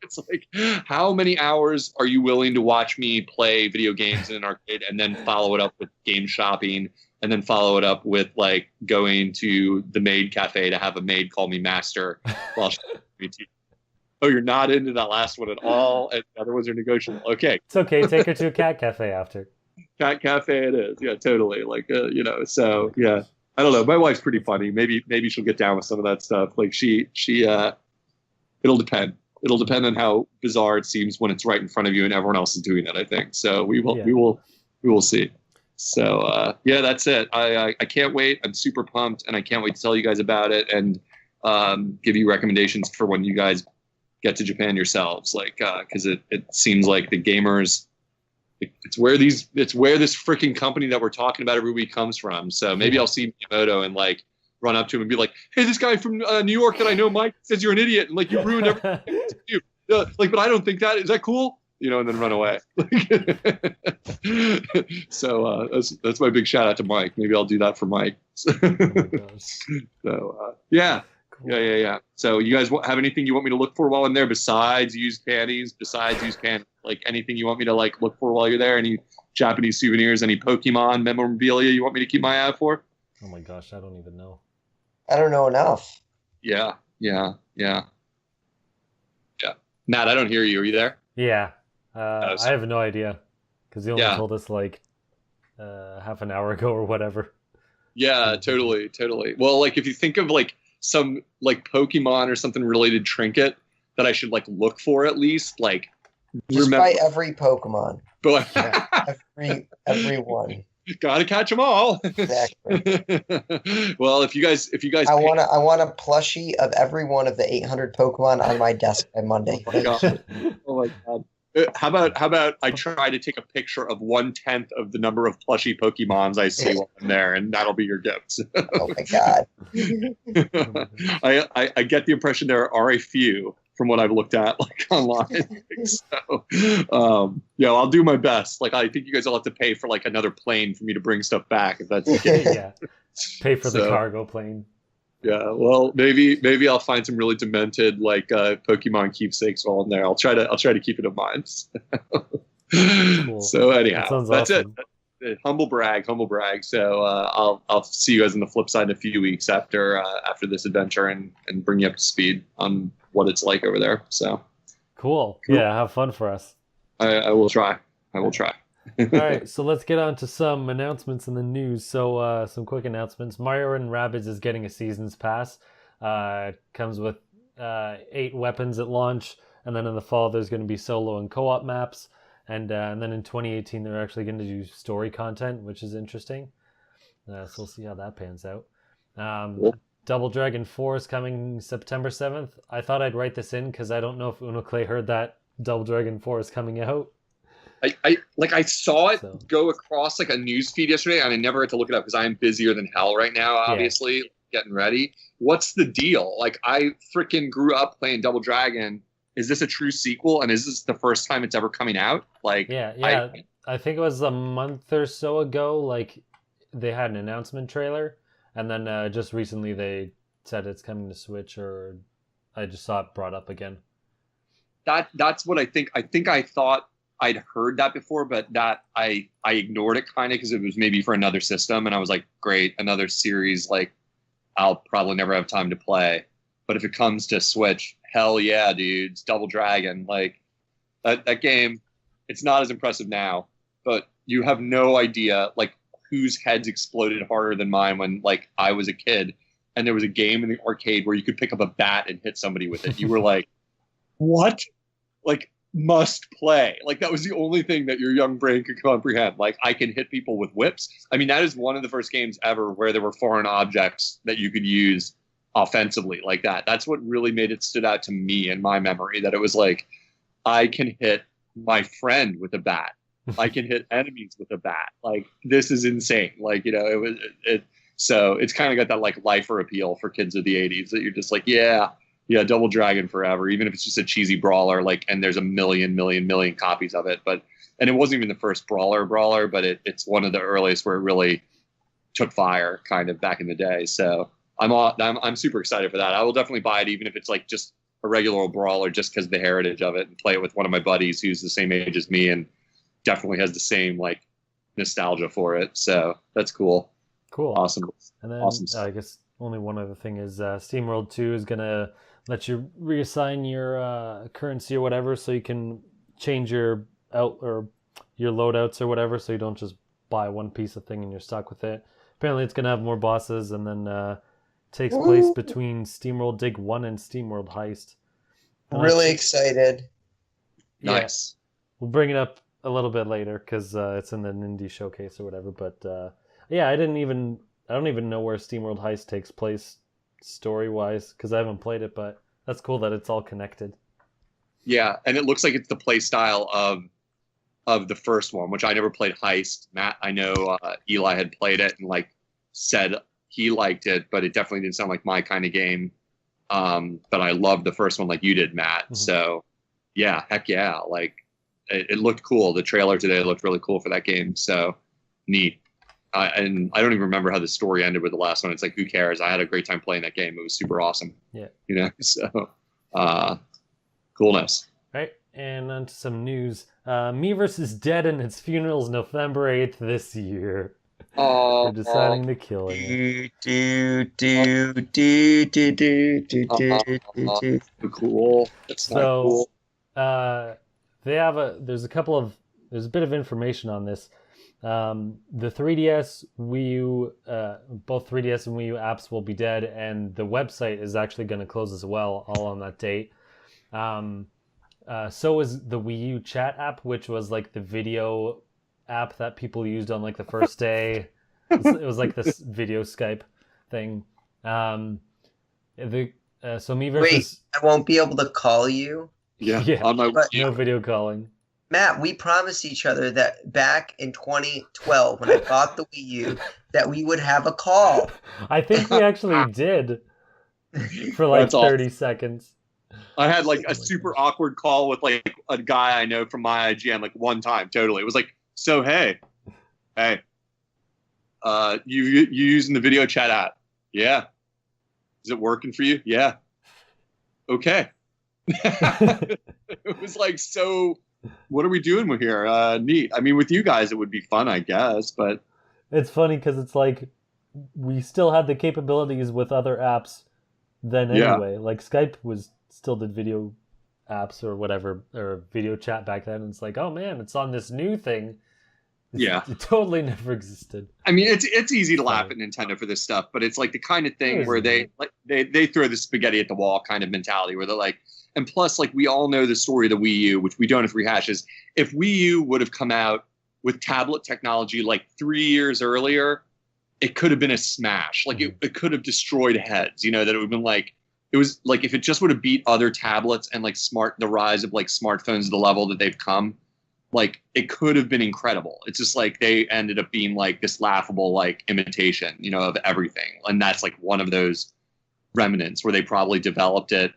It's like, how many hours are you willing to watch me play video games in an arcade and then follow it up with game shopping and then follow it up with like going to the maid cafe to have a maid call me master while she me tea. Oh, you're not into that last one at all, and the other ones are negotiable. Okay. It's okay. Take her to a cat cafe after. Cat cafe it is. Yeah, totally. Like, so yeah. I don't know. My wife's pretty funny. Maybe she'll get down with some of that stuff. Like it'll depend. It'll depend on how bizarre it seems when it's right in front of you and everyone else is doing it, I think. So we will see. So yeah, that's it. I can't wait. I'm super pumped and I can't wait to tell you guys about it and give you recommendations for when you guys get to Japan yourselves. Like, cause it seems like the gamers, it's where this freaking company that we're talking about every week comes from. So maybe I'll see Miyamoto and like run up to him and be like, "Hey, this guy from New York that I know, Mike, says you're an idiot and like you ruined everything." Like, but I don't think that is that cool, and then run away. So that's my big shout out to Mike. Maybe I'll do that for Mike. Yeah. Cool. Yeah. So you guys have anything you want me to look for while I'm there besides used panties, like anything you want me to like look for while you're there? Any Japanese souvenirs, any Pokemon memorabilia you want me to keep my eye out for? Oh my gosh, I don't even know. I don't know enough. Yeah. Matt, I don't hear you. Are you there? Yeah. I have no idea because you only told us like half an hour ago or whatever. Yeah, totally. Well, like if you think of like some like Pokemon or something related trinket that I should like look for at least, like just buy every Pokemon. But every one. Gotta catch them all. Exactly. Well, if you guys, I want a plushie of every one of the 800 Pokemon on my desk by Monday. Oh my god. How about I try to take a picture of 1/10 of the number of plushie Pokemons I see while I'm there, and that'll be your gift. Oh my god. I get the impression there are a few from what I've looked at like online. So I'll do my best. Like I think you guys all have to pay for like another plane for me to bring stuff back if that's the case. Yeah. Pay for the cargo plane. Yeah, well, maybe I'll find some really demented like Pokemon keepsakes while I'm there. I'll try to keep it in mind. Cool. So anyhow, that's awesome. It. Humble brag. So I'll see you guys on the flip side in a few weeks after this adventure and bring you up to speed on what it's like over there. So cool. Yeah, have fun for us. I will try. All right, so let's get on to some announcements in the news. So some quick announcements. Mario and Rabbids is getting a Seasons Pass. Comes with 8 weapons at launch, and then in the fall there's going to be solo and co-op maps. And then in 2018 they're actually going to do story content, which is interesting. So we'll see how that pans out. Cool. Double Dragon 4 is coming September 7th. I thought I'd write this in because I don't know if Unoclay heard that Double Dragon 4 is coming out. I saw it go across like a news feed yesterday, and I never had to look it up because I am busier than hell right now, obviously, getting ready. What's the deal? Like, I freaking grew up playing Double Dragon, is this a true sequel? And is this the first time it's ever coming out? Like, Yeah. I think it was a month or so ago. Like, they had an announcement trailer, and then just recently they said it's coming to Switch, or I just saw it brought up again. That's what I think. I think I thought I'd heard that before, but that I ignored it kind of because it was maybe for another system, and I was like, great, another series. Like, I'll probably never have time to play. But if it comes to Switch, hell yeah, dude, it's Double Dragon. Like that game, it's not as impressive now, but you have no idea like whose heads exploded harder than mine when like I was a kid and there was a game in the arcade where you could pick up a bat and hit somebody with it. You were like, what? Like, must play. Like, that was the only thing that your young brain could comprehend. Like, I can hit people with whips. I mean, that is one of the first games ever where there were foreign objects that you could use offensively like that. That's what really made it stood out to me in my memory, that it was like, I can hit my friend with a bat. I can hit enemies with a bat. Like, this is insane. Like, so it's kind of got that like lifer appeal for kids of the 80s that you're just like, yeah, Double Dragon forever, even if it's just a cheesy brawler, like, and there's a million copies of it. And it wasn't even the first brawler, but it's one of the earliest where it really took fire kind of back in the day. So I'm super excited for that. I will definitely buy it, even if it's like just a regular old brawler, just because of the heritage of it, and play it with one of my buddies who's the same age as me and definitely has the same like nostalgia for it. So that's cool. Cool. Awesome. And then awesome. I guess only one other thing is SteamWorld 2 is going to let you reassign your currency or whatever, so you can change your loadouts or whatever, so you don't just buy one piece of thing and you're stuck with it. Apparently it's going to have more bosses, and then takes place between SteamWorld Dig 1 and SteamWorld Heist. And really excited. Yeah, Nice. we'll bring it up a little bit later because it's in the Nindy showcase or whatever. But yeah, I don't even know where SteamWorld Heist takes place story-wise because I haven't played it, but that's cool that it's all connected. Yeah, and it looks like it's the play style of the first one, which I never played Heist. Matt, I know Eli had played it and like said he liked it, but it definitely didn't sound like my kind of game. But I loved the first one like you did, Matt. Mm-hmm. So yeah, heck yeah. Like it looked cool. The trailer today looked really cool for that game. So neat. And I don't even remember how the story ended with the last one. It's like, who cares? I had a great time playing that game. It was super awesome. Yeah. So coolness. Right. And on to some news. Miiverse is dead and its funeral's November 8th this year. Oh, They're deciding to kill it. Cool. That's so cool. There's a bit of information on this. The 3DS, Wii U, both 3DS and Wii U apps will be dead, and the website is actually going to close as well, all on that date. So is the Wii U chat app, which was like the video app that people used on like the first day. It was like this video Skype thing. So Miiverse Wait, I won't be able to call you? Yeah. On my no video calling. Matt, we promised each other that back in 2012, when I bought the Wii U, that we would have a call. I think we actually did for like 30 seconds. I had like a super awkward call with like a guy I know from my IGN like one time. Totally. It was like, so hey, you using the video chat app? Yeah. Is it working for you? Yeah. Okay. It was like, so what are we doing with here? Neat. I mean, with you guys, it would be fun, I guess, but it's funny because it's like we still had the capabilities with other apps then anyway. Like Skype still did video apps or whatever, or video chat back then. And it's like, oh man, it's on this new thing. It totally never existed. I mean, it's easy to laugh at Nintendo for this stuff, but it's like the kind of thing where they throw the spaghetti at the wall kind of mentality where they're like, and plus, like, we all know the story of the Wii U, which we don't have to rehash, is if Wii U would have come out with tablet technology like 3 years earlier, it could have been a smash. Like, it could have destroyed heads, that it would have been like, it was like if it just would have beat other tablets and like the rise of like smartphones to the level that they've come, like it could have been incredible. It's just like they ended up being like this laughable like imitation, of everything. And that's like one of those remnants where they probably developed it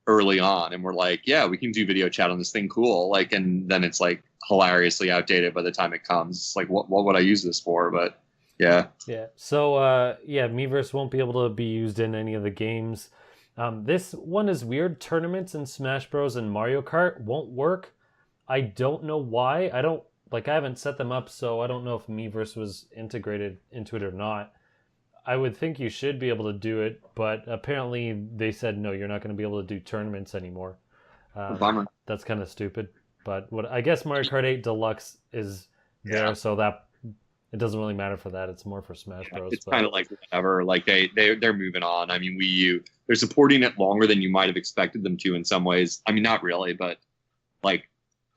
early on, and we're like, yeah, we can do video chat on this thing, cool. Like, and then it's like hilariously outdated by the time it comes. It's like, what would I use this for? But yeah. Yeah. So Miiverse won't be able to be used in any of the games. This one is weird. Tournaments in Smash Bros. And Mario Kart won't work. I don't know why. I haven't set them up, so I don't know if Miiverse was integrated into it or not. I would think you should be able to do it, but apparently they said no, you're not going to be able to do tournaments anymore. Bummer. That's kind of stupid. But I guess Mario Kart 8 Deluxe is there, so that it doesn't really matter for that. It's more for Smash Bros. It's kind of like whatever. Like they're moving on. I mean, Wii U, they're supporting it longer than you might have expected them to in some ways. I mean, not really, but like,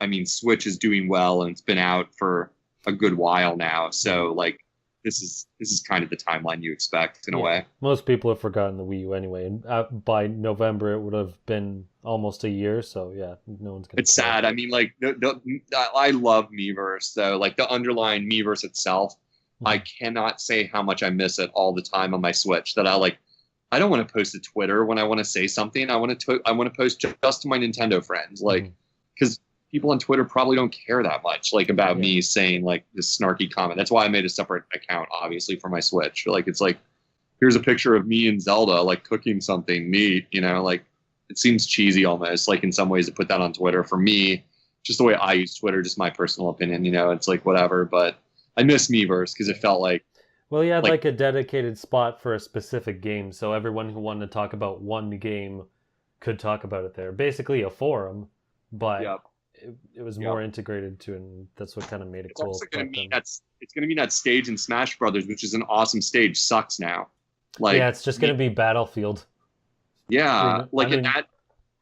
I mean, Switch is doing well and it's been out for a good while now. So like, this is kind of the timeline you expect in a way. Most people have forgotten the Wii U anyway, and by November it would have been almost a year. So yeah, no one's gonna. It's sad. I mean, like I love Miiverse though. Like the underlying Miiverse itself, I cannot say how much I miss it all the time on my Switch. That I don't want to post to Twitter when I want to say something. I want to post just to my Nintendo friends, like because. People on Twitter probably don't care that much, like about me saying like this snarky comment. That's why I made a separate account, obviously, for my Switch. Like it's like, here's a picture of me and Zelda like cooking something neat, you know. Like it seems cheesy almost, like in some ways to put that on Twitter. For me, just the way I use Twitter, just my personal opinion, you know. It's like whatever, but I miss Miiverse because it felt like. Well, you had like a dedicated spot for a specific game, so everyone who wanted to talk about one game could talk about it there. Basically, a forum, but. Yep. It was more integrated to, and that's what kind of made it cool. It's going to be that stage in Smash Brothers, which is an awesome stage, sucks now. Like it's just going to be Battlefield. Yeah,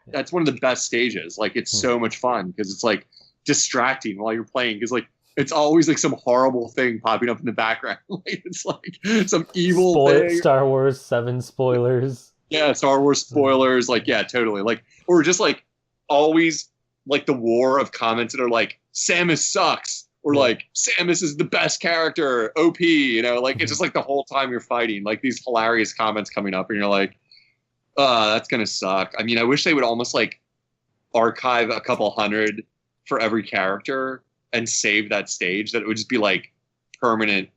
that's one of the best stages. Like it's so much fun because it's like distracting while you're playing because like it's always like some horrible thing popping up in the background. Like it's like some evil thing. Star Wars 7 spoilers. Yeah, Star Wars spoilers. Like yeah, totally. Like or just like always. Like the war of comments that are like Samus sucks or like Samus is the best character, OP, you know, like it's just like the whole time you're fighting, like these hilarious comments coming up and you're like, that's gonna suck. I mean, I wish they would almost like archive a couple hundred for every character and save that stage, that it would just be like permanent,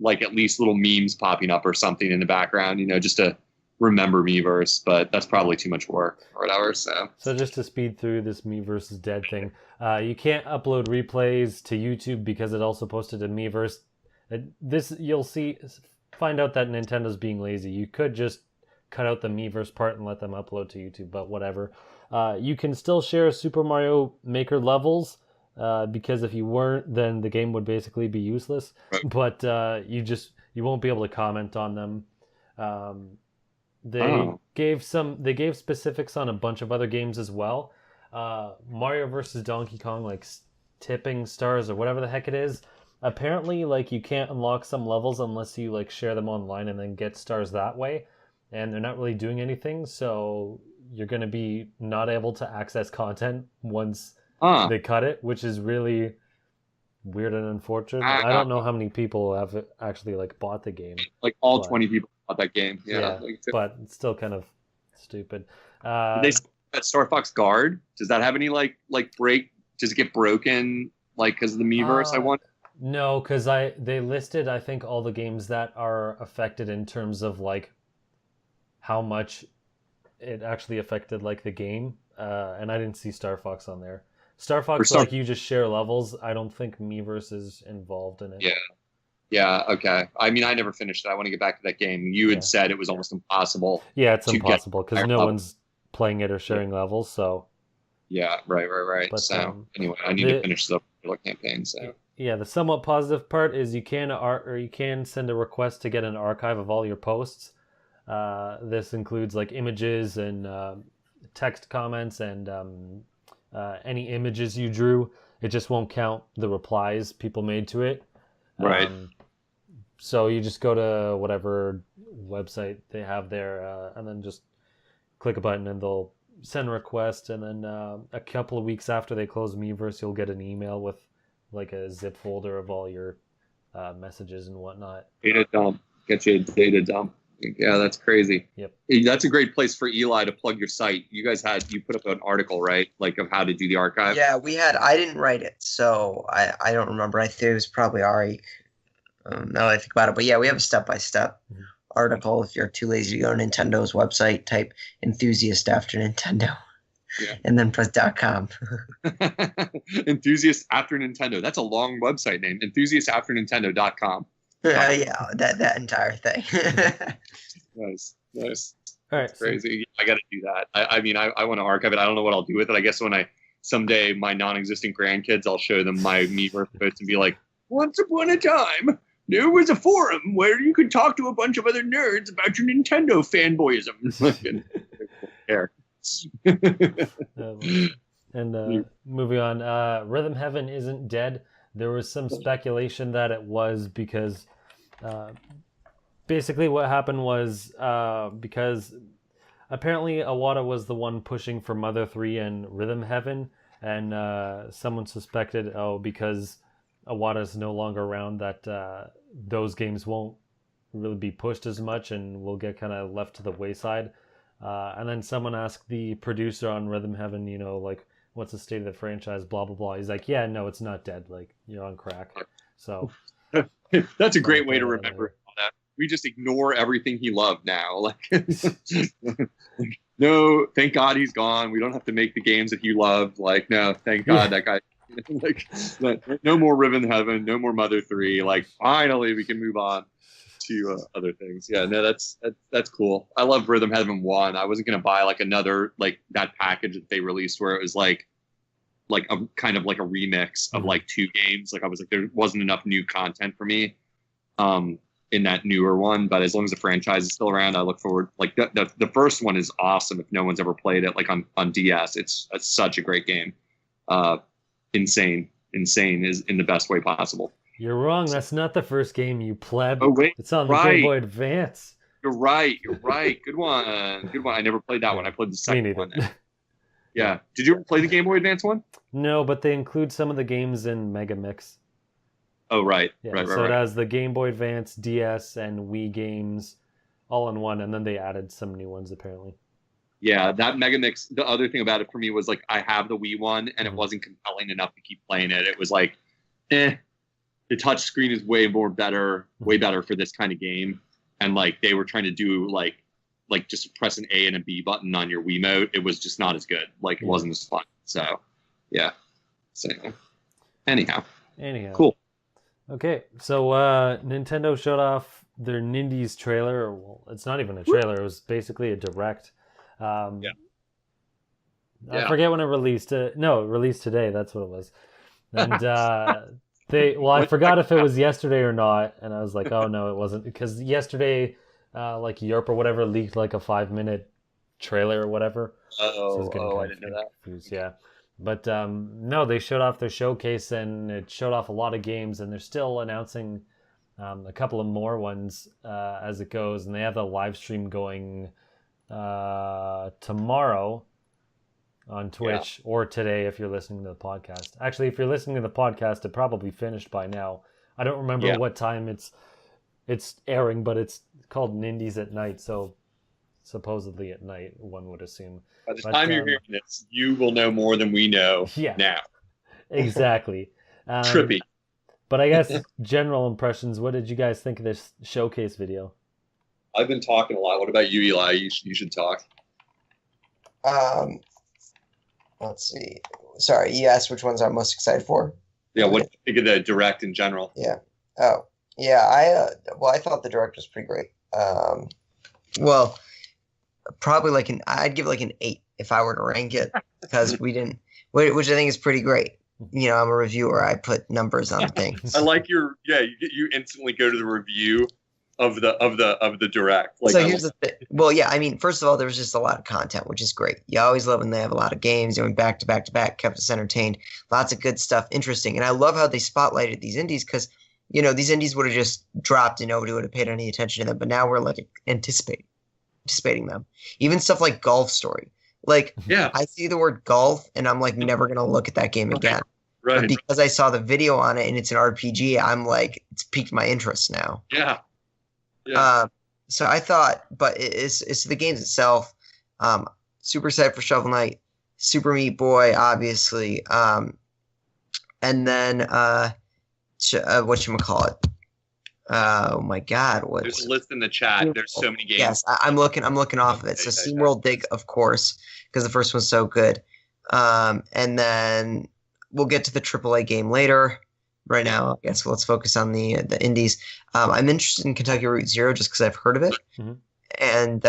like at least little memes popping up or something in the background, you know, just to remember Miiverse, but that's probably too much work or whatever. So just to speed through this Miiverse is dead thing, you can't upload replays to YouTube because it also posted to Miiverse. You'll find out that Nintendo's being lazy. You could just cut out the Miiverse part and let them upload to YouTube, but whatever. You can still share Super Mario Maker levels because if you weren't, then the game would basically be useless. But you won't be able to comment on them. They gave specifics on a bunch of other games as well. Mario versus Donkey Kong, like tipping stars or whatever the heck it is. Apparently, like you can't unlock some levels unless you like share them online and then get stars that way. And they're not really doing anything, so you're going to be not able to access content once they cut it, which is really weird and unfortunate. I don't know how many people have actually like bought the game. Like 20 people bought that game. Yeah, but it's still kind of stupid. They that Star Fox Guard, does that have any like break? Does it get broken like because of the Miiverse? I want. No, because they listed I think all the games that are affected in terms of like how much it actually affected like the game, and I didn't see Star Fox on there. Star Fox, like you just share levels. I don't think Miiverse is involved in it. Yeah, okay. I mean, I never finished it. I want to get back to that game. You had said it was almost impossible. Yeah, it's impossible because no one's playing it or sharing levels. So. Yeah, right. But, so anyway, I need to finish the campaign. So. Yeah, the somewhat positive part is you can send a request to get an archive of all your posts. This includes like images and text comments and any images you drew. It just won't count the replies people made to it. Right. So you just go to whatever website they have there and then just click a button and they'll send a request. And then a couple of weeks after they close Miiverse, you'll get an email with like a zip folder of all your messages and whatnot. Data dump. Get you a data dump. Yeah, that's crazy. Yep. That's a great place for Eli to plug your site. You put up an article, right? Like of how to do the archive. Yeah, I didn't write it, so I don't remember. I think it was probably Ari. Now that I think about it, but yeah, we have a step-by-step article. If you're too lazy to go to Nintendo's website, type enthusiast after Nintendo. Yeah. And then press .com. Enthusiast after Nintendo. That's a long website name. Enthusiastafternintendo.com. Yeah, that entire thing. Nice. All right, that's crazy. I got to do that. I mean, I want to archive it. I don't know what I'll do with it. I guess when someday my non-existent grandkids, I'll show them my Miiverse posts and be like, once upon a time, there was a forum where you could talk to a bunch of other nerds about your Nintendo fanboyism. Care. And moving on, Rhythm Heaven isn't dead. There was some speculation that it was because basically what happened was because apparently Iwata was the one pushing for Mother 3 and Rhythm Heaven, and someone suspected, because Iwata's no longer around, that those games won't really be pushed as much and will get kind of left to the wayside. And then someone asked the producer on Rhythm Heaven, like, what's the state of the franchise, blah, blah, blah. He's like, yeah, no, it's not dead. Like, you're on crack. So that's a great way to remember that. We just ignore everything he loved now. Like, no, thank God he's gone. We don't have to make the games that he loved. Like, no, thank God that guy. Like, no more Rhythm Heaven, no more Mother 3. Like, finally, we can move on to other things. Yeah, no, that's cool. I love Rhythm Heaven 1. I wasn't gonna buy like another like that package that they released where it was like a kind of like a remix of like 2 games. Like I was like, there wasn't enough new content for me in that newer one. But as long as the franchise is still around, I look forward. Like the first one is awesome. If no one's ever played it, like on DS, it's such a great game. Insane is in the best way possible. You're wrong. That's not the first game, you pleb. Oh, wait. It's on the Game Boy Advance. You're right. Good one. I never played that one. I played the second one. Yeah. Did you ever play the Game Boy Advance one? No, but they include some of the games in Mega Mix. Oh, right. Yeah, right. So it has the Game Boy Advance, DS, and Wii games all in one, and then they added some new ones, apparently. Yeah, that Mega Mix, the other thing about it for me was, like, I have the Wii one, and it wasn't compelling enough to keep playing it. It was like, the touch screen is way better for this kind of game. And like they were trying to do like just press an A and a B button on your Wiimote. It was just not as good. Like it wasn't as fun. So yeah. So anyhow. Cool. Okay. So Nintendo showed off their Nindies trailer. Well, it's not even a trailer. It was basically a direct. I forget when it released. No, it released today. That's what it was. And I forgot if it was yesterday or not, and I was like, oh no, it wasn't, because yesterday, like Europe or whatever leaked like a 5-minute trailer or whatever. So I didn't know that. Confused, yeah, but no, they showed off their showcase and it showed off a lot of games, and they're still announcing a couple of more ones as it goes, and they have a live stream going tomorrow on Twitch, or today if you're listening to the podcast. Actually, if you're listening to the podcast, it probably finished by now. I don't remember what time it's airing, but it's called Nindies at night, so supposedly at night, one would assume. By the time you're hearing this, you will know more than we know now. Exactly. Trippy. But I guess general impressions, what did you guys think of this showcase video? I've been talking a lot. What about you, Eli? You should talk. Let's see. Sorry, you asked which ones I'm most excited for? Yeah, what do you think of the Direct in general? Yeah. Oh, yeah. I thought the Direct was pretty great. Well, probably I'd give it like an 8 if I were to rank it, because we didn't, which I think is pretty great. You know, I'm a reviewer. I put numbers on things. I like you instantly go to the review of the Direct. Like, so here's the thing. Well, yeah, I mean, first of all, there was just a lot of content, which is great. You always love when they have a lot of games going back to back to back, kept us entertained. Lots of good stuff, interesting. And I love how they spotlighted these indies, because, you know, these indies would have just dropped and nobody would have paid any attention to them. But now we're like anticipating them. Even stuff like Golf Story. Like, I see the word golf and I'm like never going to look at that game again. Right. But because I saw the video on it and it's an RPG, I'm like, it's piqued my interest now. Yeah. So I thought, but it's the games itself. Um, Super excited for Shovel Knight, Super Meat Boy, obviously, and then whatchamacallit? Oh my God, There's what's a list in the chat. There's so many games. Yes, I'm looking off of it. So SteamWorld Dig, of course, because the first one's so good. And then we'll get to the AAA game later. Right now, I guess let's focus on the indies. I'm interested in Kentucky Route Zero just because I've heard of it. Mhm. And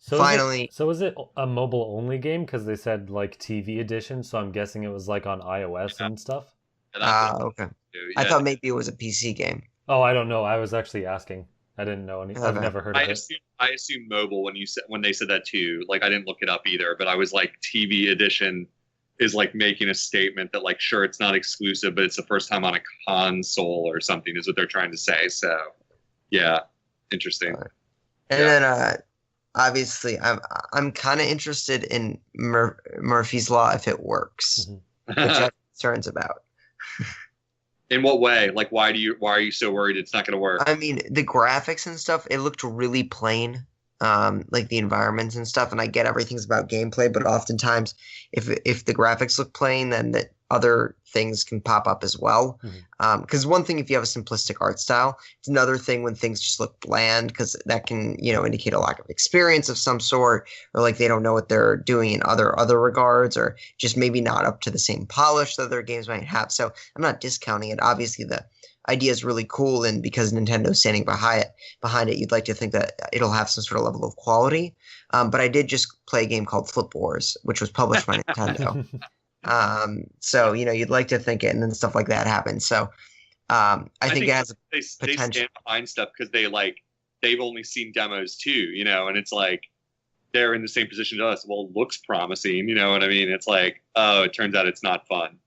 So finally, is it a mobile only game? Because they said like TV edition, so I'm guessing it was like on iOS and stuff. okay. I thought maybe it was a PC game. Oh, I don't know. I was actually asking. I didn't know any. I've Okay. never heard of it. I assume mobile when they said that too. Like I didn't look it up either, but I was like TV edition is like making a statement that like sure it's not exclusive, but it's the first time on a console or something is what they're trying to say. So yeah, interesting. Right. And then obviously I'm kind of interested in Murphy's Law if it works, which I have concerns about. In what way? Like why are you so worried it's not going to work? I mean, the graphics and stuff, it looked really plain, like the environments and stuff. And I get everything's about gameplay, but oftentimes, if the graphics look plain, then that other things can pop up as well. Because one thing if you have a simplistic art style, it's another thing when things just look bland, because that can indicate a lack of experience of some sort, or like they don't know what they're doing in other regards, or just maybe not up to the same polish that other games might have. So I'm not discounting it. Obviously, the idea is really cool, and because Nintendo's standing behind it, you'd like to think that it'll have some sort of level of quality. But I did just play a game called Flip Wars, which was published by Nintendo. So you'd like to think it, and then stuff like that happens. So I think it has they potential. stand behind stuff because they've only seen demos too, and it's like they're in the same position as us. Well, it looks promising, you know what I mean? It's like, oh, it turns out it's not fun,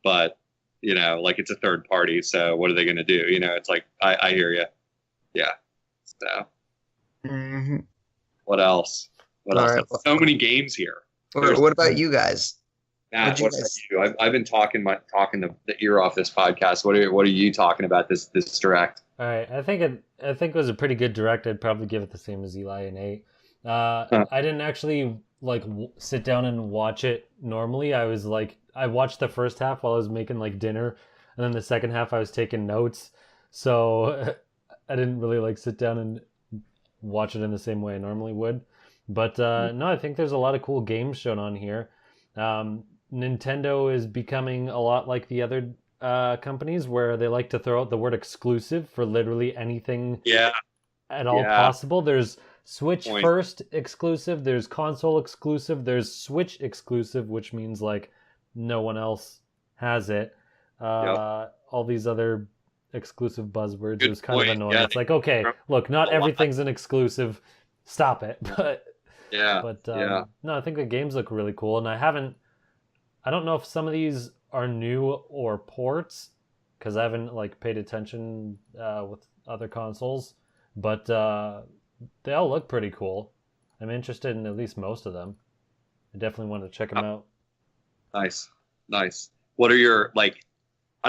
but like it's a third party, so what are they going to do? It's like I hear you, yeah. So what else? Right. So many games here. What about you guys? Matt, what about you? I've been talking the ear off this podcast. What are you talking about this direct? All right, I think it was a pretty good direct. I'd probably give it the same as Eli and 8. I didn't actually sit down and watch it normally. I watched the first half while I was making like dinner, and then the second half I was taking notes. So I didn't really sit down and watch it in the same way I normally would. But no, I think there's a lot of cool games shown on here. Nintendo is becoming a lot like the other companies where they like to throw out the word exclusive for literally anything at all possible. There's Switch first exclusive, there's console exclusive, there's Switch exclusive, which means no one else has it. All these other exclusive buzzwords. It was kind of annoying. It's like, okay, look, not everything's an exclusive. Stop it. No, I think the games look really cool, and I don't know if some of these are new or ports, because I haven't paid attention with other consoles, but they all look pretty cool. I'm interested in at least most of them. I definitely want to check them out. Nice. What are your I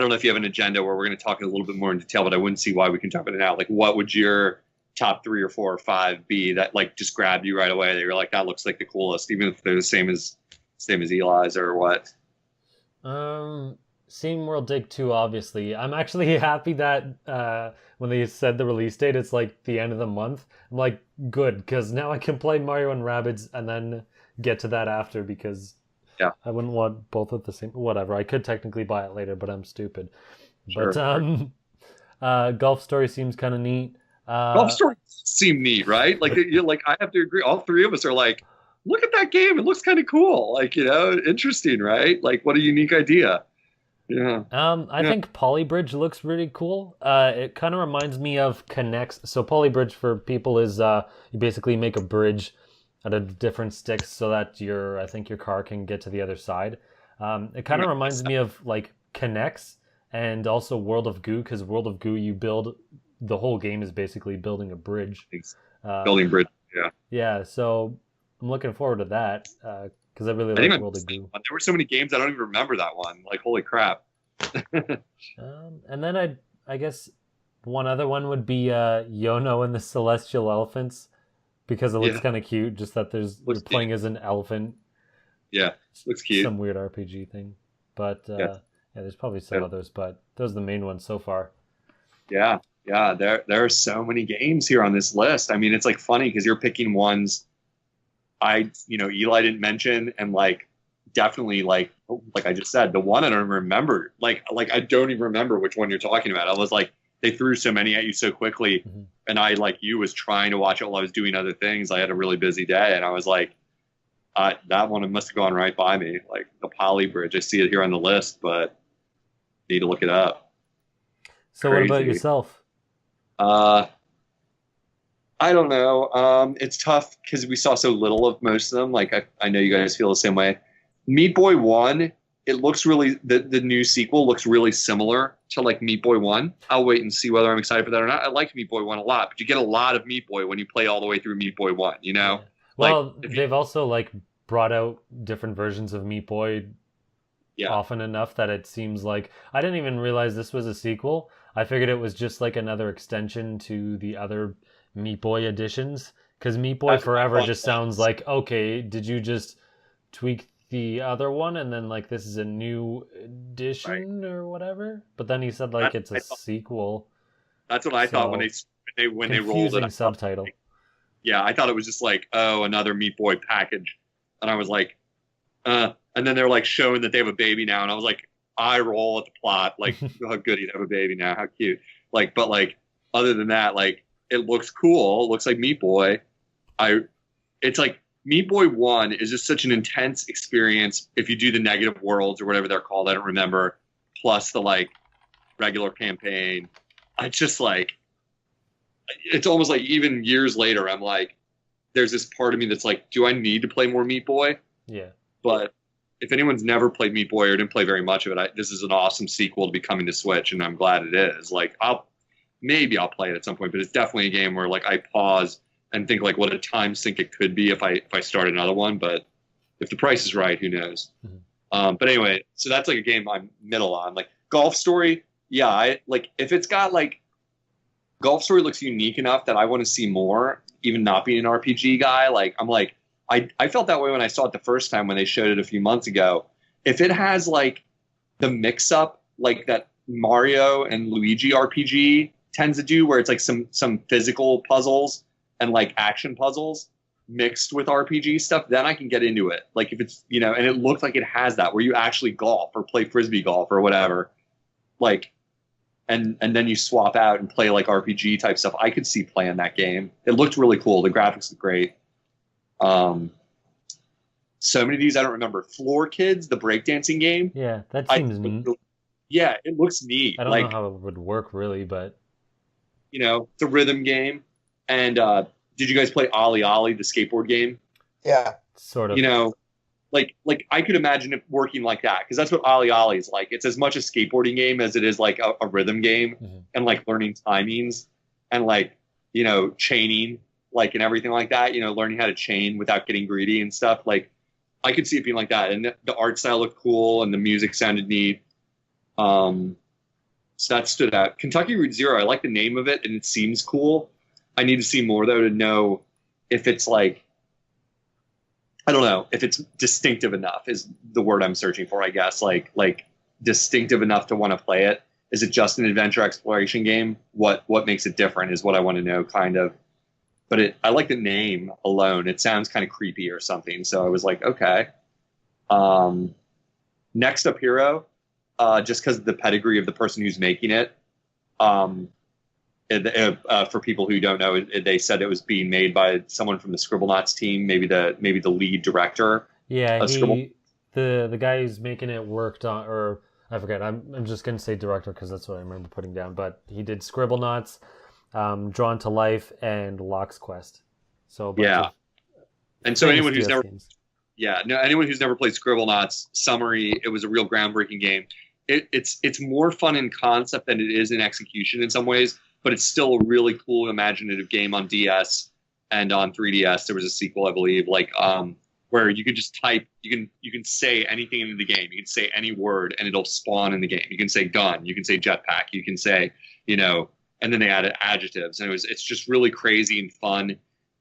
don't know if you have an agenda where we're going to talk a little bit more in detail, but I wouldn't see why we can talk about it now. What would your top 3 or 4 or 5 be that just grabbed you right away? That you're like, that looks like the coolest, even if they're the same as Eli's, or what? SteamWorld Dig 2, obviously. I'm actually happy that when they said the release date, it's the end of the month. I'm like, good, because now I can play Mario and Rabbids and then get to that after, because I wouldn't want both at the same. Whatever, I could technically buy it later, but I'm stupid. Sure, but Golf Story seems kind of neat. Golf Story seem neat, right? I have to agree. All 3 of us are like, look at that game. It looks kind of cool. Interesting, right? What a unique idea. Yeah. I think Polybridge looks really cool. It kind of reminds me of Connects. So Polybridge for people is you basically make a bridge out of different sticks so that I think your car can get to the other side. It kind of reminds me of Connects and also World of Goo, because World of Goo the whole game is basically building a bridge. Building bridge, yeah. Yeah, so I'm looking forward to that because I really like World of Goo. There were so many games I don't even remember that one. Holy crap! And then I guess One other one would be Yono and the Celestial Elephants because it looks Yeah, kind of cute. Just that you're looks playing cute. as an elephant, Yeah, looks cute. some weird RPG thing. But Yeah, yeah, there's probably some yeah, others, but those are the main ones so far. yeah, yeah. There are so many games here on this list. I mean, it's like funny because you're picking ones Eli didn't mention, and like definitely like I just said, the one I don't even remember. Like I don't even remember which one you're talking about. I was like, they threw so many at you so quickly, Hmm. and I like you was trying to watch it while I was doing other things. I had a really busy day, and I was like, that one must have gone right by me. Like the Poly Bridge, I see it here on the list, but need to look it up. So what about Crazy. yourself? Uh, I don't know. It's tough because we saw so little of most of them. Like I know you guys feel the same way. Meat Boy One, it looks really the new sequel looks really similar to like Meat Boy One. I'll wait and see whether I'm excited for that or not. I liked Meat Boy One a lot, but you get a lot of Meat Boy when you play all the way through Meat Boy One. You know, Yeah. like Well, if you, they've also like brought out different versions of Meat Boy yeah, often enough that it seems like I didn't even realize this was a sequel. I figured it was just like another extension to the other Meat Boy editions. Because Meat Boy that's what I Forever thought it just sounds was. like, okay, did you just tweak the other one and then like this is a new Right. edition or whatever? But then he said like That's it's a what I thought. sequel. That's what I thought when So they rolled it confusing out. subtitle. Yeah, I thought it was just like, oh, another Meat Boy package, and I was like, and then they're like showing that they have a baby now, and I was like, I roll at the plot, like, how good he'd have a baby now, how cute. Like, but like, other than that, like, it looks cool. It looks like Meat Boy. I, it's like Meat Boy One is just such an intense experience. If you do the negative worlds or whatever they're called, I don't remember. Plus the like regular campaign, I just like, it's almost like even years later, I'm like, there's this part of me that's like, do I need to play more Meat Boy? Yeah. But if anyone's never played Meat Boy or didn't play very much of it, this is an awesome sequel to be coming to Switch, and I'm glad it is. Like, I'll play it at some point, but it's definitely a game where like I pause and think like what a time sink it could be if I start another one. But if the price is right, who knows? Mhm. But anyway, so that's like a game I'm middle on. Like Golf Story, yeah, I like if it's got like Golf Story looks unique enough that I want to see more, even not being an RPG guy. Like I'm like I felt that way when I saw it the first time when they showed it a few months ago. If it has like the mix up like that Mario and Luigi RPG tends to do, where it's like some physical puzzles and like action puzzles mixed with RPG stuff, then I can get into it. Like if it's and it looked like it has that where you actually golf or play frisbee golf or whatever, like and then you swap out and play like RPG type stuff. I could see playing that game. It looked really cool. The graphics look great. Um, so many of these I don't remember. Floor Kids, the breakdancing game. Yeah, that I seems yeah, it looks neat. I don't know Like how it would work really, but it's a rhythm game. And did you guys play Ollie Ollie, the skateboard game? Yeah. sort of. You know, like I could imagine it working like that because that's what Ollie Ollie is like. It's as much a skateboarding game as it is like a rhythm game Mhm. and like learning timings and like chaining like and everything like that. Learning how to chain without getting greedy and stuff. Like I could see it being like that, and the art style looked cool and the music sounded neat. So that stood out. Kentucky Route Zero, I like the name of it and it seems cool. I need to see more though to know if it's like I don't know if it's distinctive enough is the word I'm searching for, I guess. Like distinctive enough to want to play it. Is it just an adventure exploration game? What makes it different is what I want to know, kind of. But I like the name alone. It sounds kind of creepy or something. So I was like, okay. Next Up Hero, just because of the pedigree of the person who's making it. For people who don't know, they said it was being made by someone from the Scribblenauts team, maybe the lead director Yeah, of Scribble. the guy who's making it worked on, or I forget. I'm just gonna say director because that's what I remember putting down. But he did Scribblenauts, Drawn to Life, and Lock's Quest. So a bunch Yeah, of and so famous anyone who's DS never games. anyone who's never played Scribblenauts, summary, it was a real groundbreaking game. It's more fun in concept than it is in execution in some ways, but it's still a really cool imaginative game on DS and on 3DS. There was a sequel, I believe, where you could just type, you can say anything into the game. You can say any word and it'll spawn in the game. You can say gun, you can say jetpack, you can say, and then they added adjectives, and it's just really crazy and fun.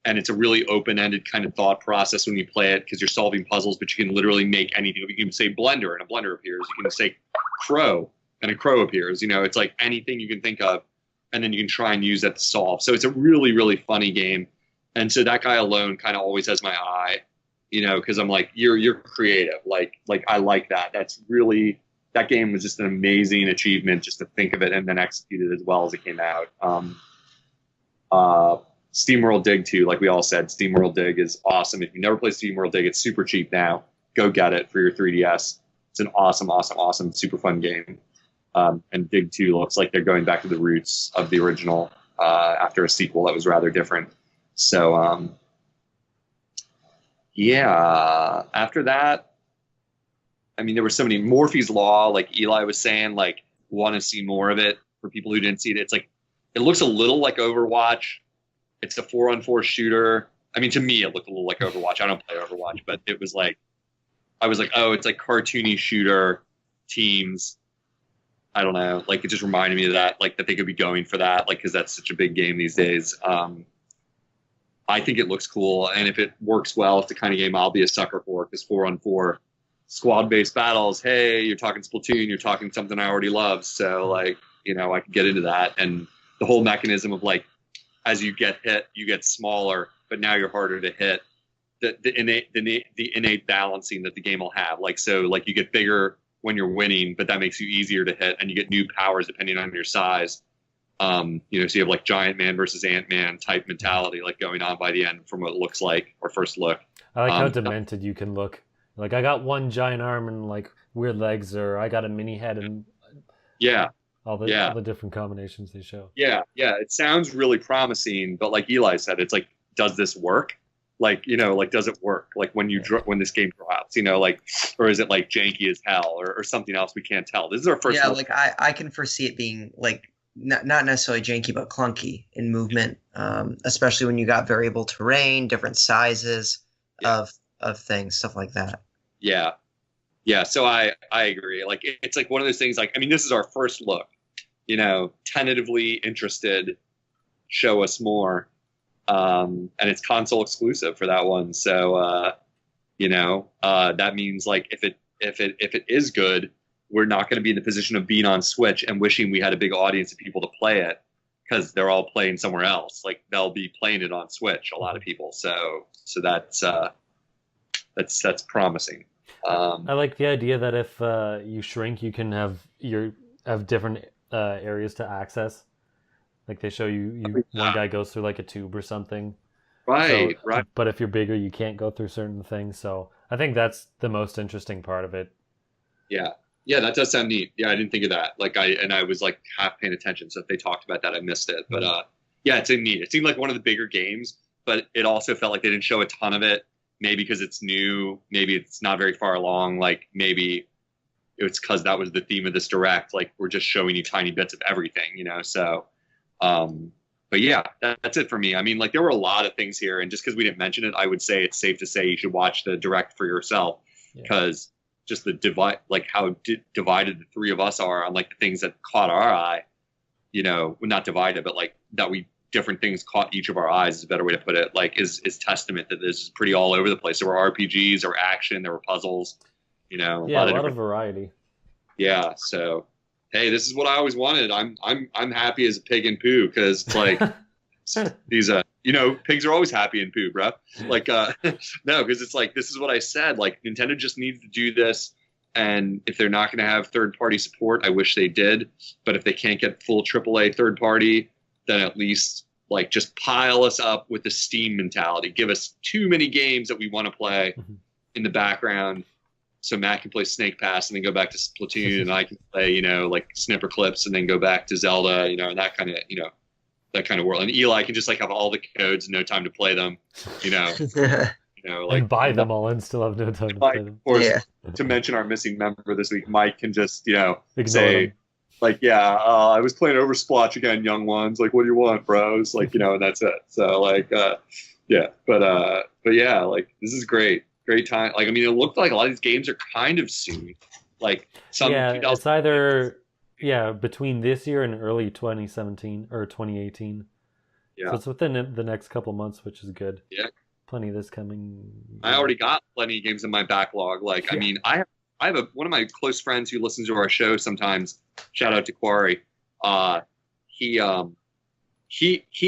And it's a really open-ended kind of thought process when you play it, because you're solving puzzles, but you can literally make anything. You can say blender and a blender appears. You can say crow and a crow appears. You know, it's like anything you can think of, and then you can try and use that to solve. So it's a really, really funny game. And so that guy alone kind of always has my eye, you know, because I'm like, you're creative. Like I like that. That game was just an amazing achievement just to think of it and then execute it as well as it came out. SteamWorld Dig 2, like we all said, SteamWorld Dig is awesome. If you never played SteamWorld Dig, it's super cheap now. Go get it for your 3DS. It's an awesome, super fun game. And Dig 2 looks like they're going back to the roots of the original after a sequel that was rather different. So, yeah. After that, I mean, there were so many. Morphe's Law, like Eli was saying, like, want to see more of it for people who didn't see it. It's like, it looks a little like Overwatch. It's a 4-on-4 shooter. I mean, to me, it looked a little like Overwatch. I don't play Overwatch, but it was like, I was like, oh, it's like cartoony shooter teams. I don't know. Like, it just reminded me of that, like, that they could be going for that, like, because that's such a big game these days. I think it looks cool. And if it works well, it's the kind of game I'll be a sucker for, because 4-on-4 squad-based battles, hey, you're talking Splatoon, you're talking something I already love. So, like, you know, I can get into that. And the whole mechanism of, like, as you get hit, you get smaller, but now you're harder to hit. The innate balancing that the game will have. Like, so, like, you get bigger when you're winning, but that makes you easier to hit, and you get new powers depending on your size. You know, so you have like Giant Man versus Ant-Man type mentality, like, going on by the end from what it looks like, or first look. I like how demented you can look. Like, I got one giant arm and like weird legs, or I got a mini head, and all the different combinations they show. Yeah. It sounds really promising, but like Eli said, it's like, does this work? Like, you know, like, does it work? Like, when when this game drops, you know, like, or is it like janky as hell, or something else we can't tell? This is our first. Yeah, like I can foresee it being like not necessarily janky, but clunky in movement, especially when you got variable terrain, different sizes of things, stuff like that. Yeah. So I agree. Like, it's like one of those things. Like, I mean, this is our first look. You know, tentatively interested. Show us more. And it's console exclusive for that one. So, you know, that means, like, if it is good, we're not going to be in the position of being on Switch and wishing we had a big audience of people to play it, because they're all playing somewhere else. Like, they'll be playing it on Switch, a lot of people. So that's promising. I like the idea that if you shrink, you can have different areas to access. Like, they show you one guy goes through like a tube or something. Right. But if you're bigger, you can't go through certain things. So I think that's the most interesting part of it. Yeah, that does sound neat. Yeah, I didn't think of that. Like, I was like half paying attention, so if they talked about that, I missed it. But yeah, it's neat. It seemed like one of the bigger games, but it also felt like they didn't show a ton of it. Maybe because it's new. Maybe it's not very far along. Like, maybe it's because that was the theme of this direct. Like, we're just showing you tiny bits of everything, you know. So. But yeah, that's it for me. I mean, like, there were a lot of things here, and just because we didn't mention it, I would say it's safe to say you should watch the direct for yourself, because just the how divided the three of us are on, like, the things that caught our eye, you know, not divided, but like that different things caught each of our eyes is a better way to put it. Like, is testament that this is pretty all over the place. There were RPGs, there were action, there were puzzles, you know, a lot of variety. Yeah. So. Hey, this is what I always wanted. I'm happy as a pig in poo, because it's like these you know, pigs are always happy in poo, bro. Like no, because it's like, this is what I said. Like, Nintendo just needs to do this, and if they're not going to have third-party support, I wish they did. But if they can't get full AAA third-party, then at least, like, just pile us up with the Steam mentality. Give us too many games that we want to play in the background. So Matt can play Snake Pass and then go back to Splatoon, and I can play, you know, like, Snipper Clips and then go back to Zelda, you know, and that kind of world. And Eli can just, like, have all the codes and no time to play them, you know. Like, and buy them all and still have no time to play them. Of course, to mention our missing member this week, Mike can just, you know, say them. Like, I was playing Oversplotch again, young ones. Like, what do you want, bros? Like, you know, and that's it. So, like, but yeah, like, this is great. Great time. Like, I mean, it looked like a lot of these games are kind of soon. Like, some. Yeah, it's either Yeah, between this year and early 2017 or 2018. Yeah. So it's within the next couple months, which is good. Yeah. Plenty of this coming. I already got plenty of games in my backlog. Like, I mean, I have one of my close friends who listens to our show sometimes. Shout out to Quarry. He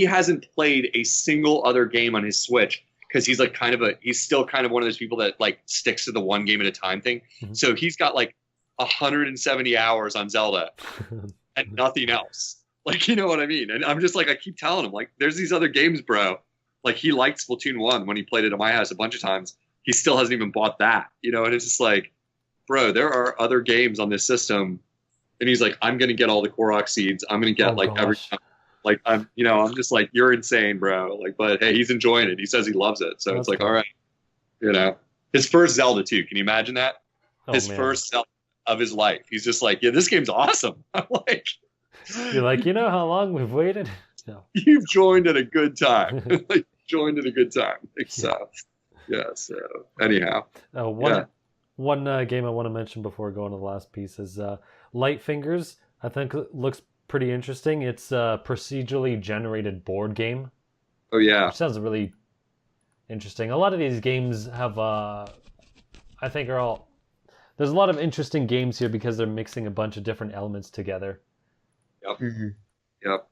hasn't played a single other game on his Switch because he's like he's still kind of one of those people that like sticks to the one game at a time thing. Mm-hmm. So he's got like 170 hours on Zelda and nothing else. Like, you know what I mean? And I'm just like, I keep telling him, like, there's these other games, bro. Like, he liked Splatoon 1 when he played it at my house a bunch of times. He still hasn't even bought that, you know? And it's just like, bro, there are other games on this system. And he's like, I'm going to get all the Korok seeds. I'm going to get every time. Like, I'm just like, you're insane, bro. Like, but hey, he's enjoying it. He says he loves it. So it's like, all right, you know, his first Zelda too. Can you imagine that? His first Zelda of his life. He's just like, yeah, this game's awesome. I'm like, you're like, you know how long we've waited? No. You've joined at a good time. Like, joined at a good time. Like, so, yeah. So anyhow, one game I want to mention before going to the last piece is Light Fingers. I think it looks pretty interesting. It's a procedurally generated board game. Oh yeah, which sounds really interesting. A lot of these games have, I think, there's a lot of interesting games here because they're mixing a bunch of different elements together. Yep. Mm-hmm. Yep.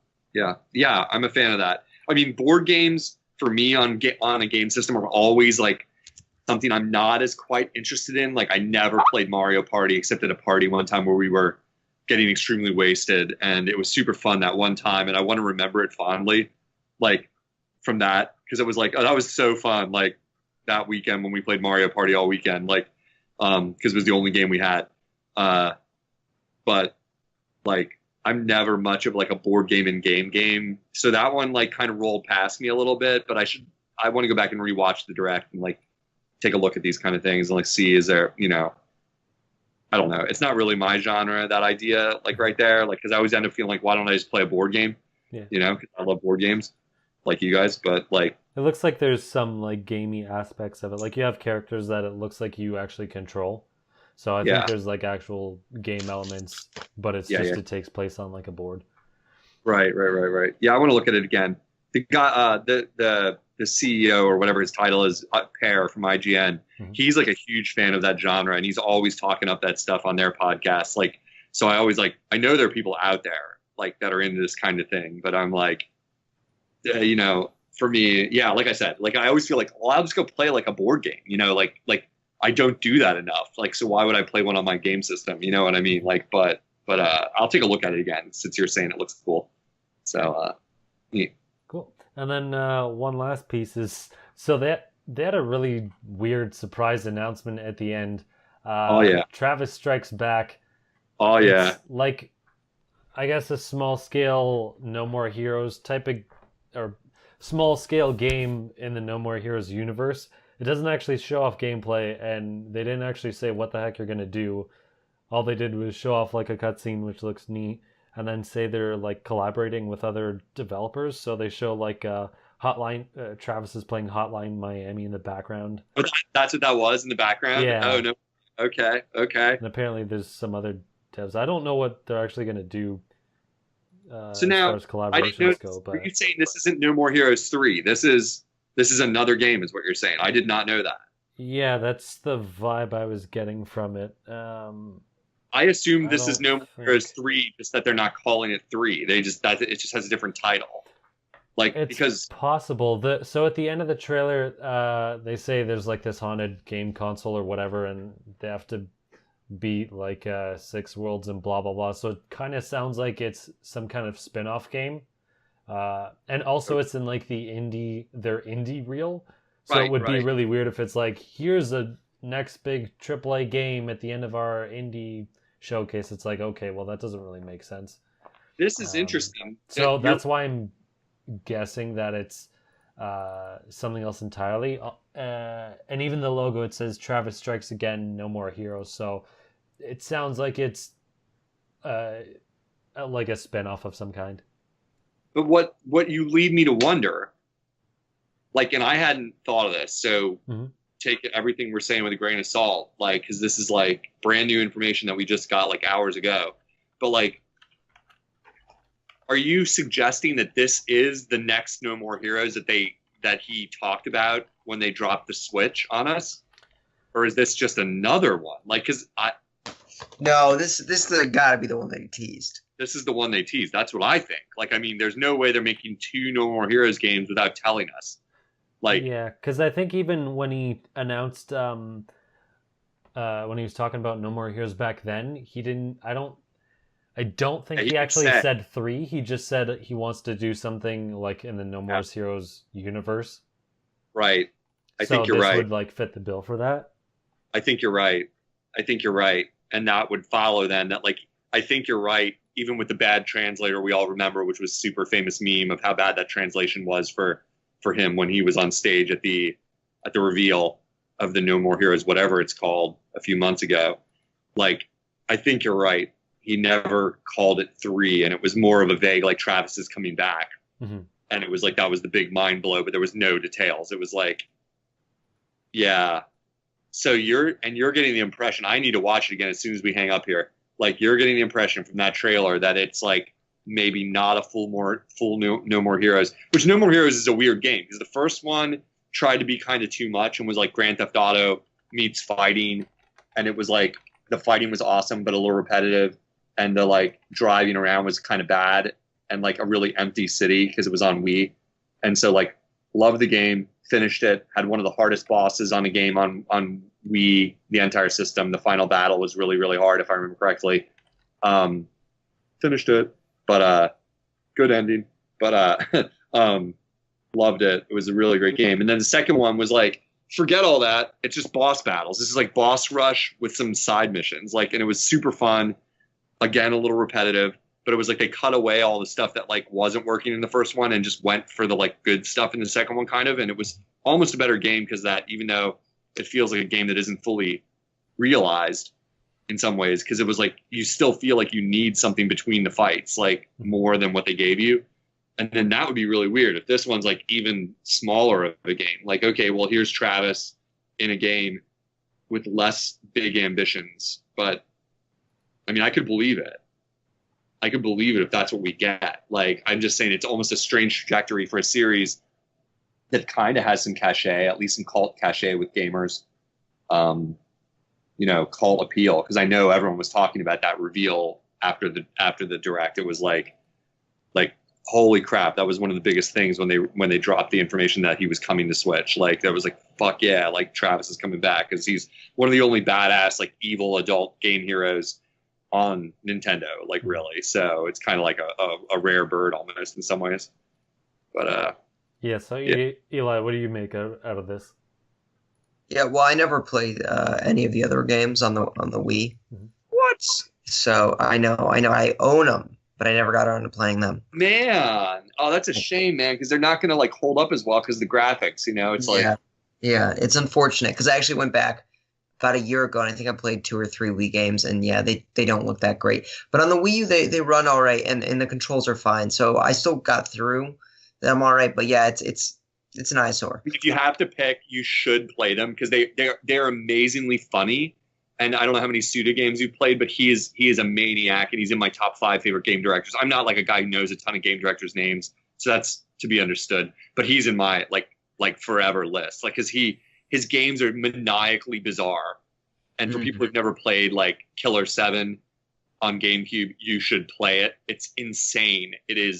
Yeah. I'm a fan of that. I mean, board games for me on a game system are always like something I'm not as quite interested in. Like, I never played Mario Party except at a party one time where we were getting extremely wasted, and it was super fun that one time, and I want to remember it fondly, like, from that, because it was like, oh, that was so fun, like, that weekend when we played Mario Party all weekend, like, because it was the only game we had, but, like, I'm never much of, like, a board game and game, so that one, like, kind of rolled past me a little bit, but I want to go back and rewatch the direct and, like, take a look at these kind of things and, like, see, is there, you know, I don't know. It's not really my genre, that idea, like, right there. Like, because I always end up feeling like, why don't I just play a board game? Yeah. You know, 'cause I love board games, like you guys. But, like, it looks like there's some, like, gamey aspects of it. Like, you have characters that it looks like you actually control. So I think there's, like, actual game elements, but it's it takes place on, like, a board. Right. Yeah, I want to look at it again. The guy, the CEO or whatever his title is, Pear from IGN, he's like a huge fan of that genre, and he's always talking up that stuff on their podcast. Like, so I always like, I know there are people out there like that are into this kind of thing, but I'm like, you know, for me, yeah, like I said, like, I always feel like, well, I'll just go play like a board game, you know, like I don't do that enough. Like, so why would I play one on my game system? You know what I mean? Like, but I'll take a look at it again since you're saying it looks cool. So, yeah. Cool. And then one last piece is, so they had a really weird surprise announcement at the end. Travis Strikes Back. Oh yeah. It's like, I guess, a small scale No More Heroes type of, or small scale game in the No More Heroes universe. It doesn't actually show off gameplay, and they didn't actually say what the heck you're gonna do. All they did was show off like a cutscene, which looks neat, and then say they're like collaborating with other developers. So they show like Hotline. Travis is playing Hotline Miami in the background. Oh, that's what that was in the background? Yeah. Oh, no. Okay. And apparently there's some other devs. I don't know what they're actually going to do so now, as far as collaborations go. But are you saying this isn't No More Heroes 3? This is another game is what you're saying. I did not know that. Yeah, that's the vibe I was getting from it. I assume this is No More Heroes 3, just that they're not calling it 3. It just has a different title. Like, it's because possible. So at the end of the trailer, they say there's like this haunted game console or whatever, and they have to beat like 6 worlds and blah blah blah. So it kind of sounds like it's some kind of spin-off game. And also it's in like their indie reel. So it would be really weird if it's like, here's a next big AAA game at the end of our indie showcase. It's like, okay, well, that doesn't really make sense. This is interesting. So that's why I'm guessing that it's something else entirely. And even the logo, it says Travis Strikes Again, No More Heroes. So it sounds like it's like a spin-off of some kind. But what you lead me to wonder, like, and I hadn't thought of this, so take everything we're saying with a grain of salt, like, because this is like brand new information that we just got like hours ago. But like, Are you suggesting that this is the next No More Heroes that he talked about when they dropped the Switch on us, or is this just another one? Like, because No, this gotta be the one they teased. this is the one they teased. That's what I think. Like, I mean, there's no way they're making 2 No More Heroes games without telling us. Like, yeah, because I think even when he announced when he was talking about No More Heroes back then, he didn't. I don't think he actually said 3. He just said he wants to do something like in the No More Heroes universe. right. I think you're right. So this would like fit the bill for that. I think you're right. And that would follow then that, like, I think you're right. Even with the bad translator, we all remember, which was super famous meme of how bad that translation was for him when he was on stage at the reveal of the No More Heroes, whatever it's called, a few months ago. Like, I think you're right. He never called it 3, and it was more of a vague, like, Travis is coming back. Mm-hmm. And it was like, that was the big mind blow, but there was no details. It was like, yeah. So you're getting the impression, I need to watch it again as soon as we hang up here. Like, you're getting the impression from that trailer that it's like maybe not a full No More Heroes, which No More Heroes is a weird game because the first one tried to be kind of too much and was like Grand Theft Auto meets fighting. And it was like, the fighting was awesome, but a little repetitive. And the like driving around was kind of bad and like a really empty city because it was on Wii. And so like, loved the game, finished it, had one of the hardest bosses on a game on Wii, the entire system. The final battle was really, really hard, if I remember correctly. Finished it, but good ending. But loved it. It was a really great game. And then the second one was like, forget all that. It's just boss battles. This is like boss rush with some side missions. Like, and it was super fun. Again, a little repetitive. But it was like they cut away all the stuff that like wasn't working in the first one and just went for the like good stuff in the second one kind of. And it was almost a better game because that, even though it feels like a game that isn't fully realized in some ways, because it was like you still feel like you need something between the fights, like more than what they gave you. And then that would be really weird if this one's like even smaller of a game. Like, okay, well, here's Travis in a game with less big ambitions. But I mean, I could believe it. I could believe it if that's what we get. Like, I'm just saying it's almost a strange trajectory for a series that kind of has some cachet, at least some cult cachet with gamers. Cult appeal. Because I know everyone was talking about that reveal after the direct. It was like, holy crap, that was one of the biggest things when they dropped the information that he was coming to Switch. Like, that was like, fuck yeah, like Travis is coming back because he's one of the only badass, like, evil adult game heroes on Nintendo, like, really. So it's kind of like a rare bird almost in some ways. But yeah. So Eli, what do you make out of this? Yeah, well, I never played any of the other games on the Wii. Mm-hmm. What? So I know, I own them, but I never got around to playing them. Man, oh, that's a shame, man, because they're not going to like hold up as well because the graphics, it's like, yeah, it's unfortunate because I actually went back about a year ago, and I think I played 2 or 3 Wii games, and yeah, they don't look that great. But on the Wii U, they run all right, and the controls are fine. So I still got through them all right. But yeah, it's an eyesore. If you have to pick, you should play them because they're amazingly funny. And I don't know how many Suda games you've played, but he is a maniac, and he's in my top 5 favorite game directors. I'm not like a guy who knows a ton of game directors' names, so that's to be understood. But he's in my like forever list, like, because his games are maniacally bizarre. And for people who've never played like Killer 7 on GameCube, you should play it. It's insane. That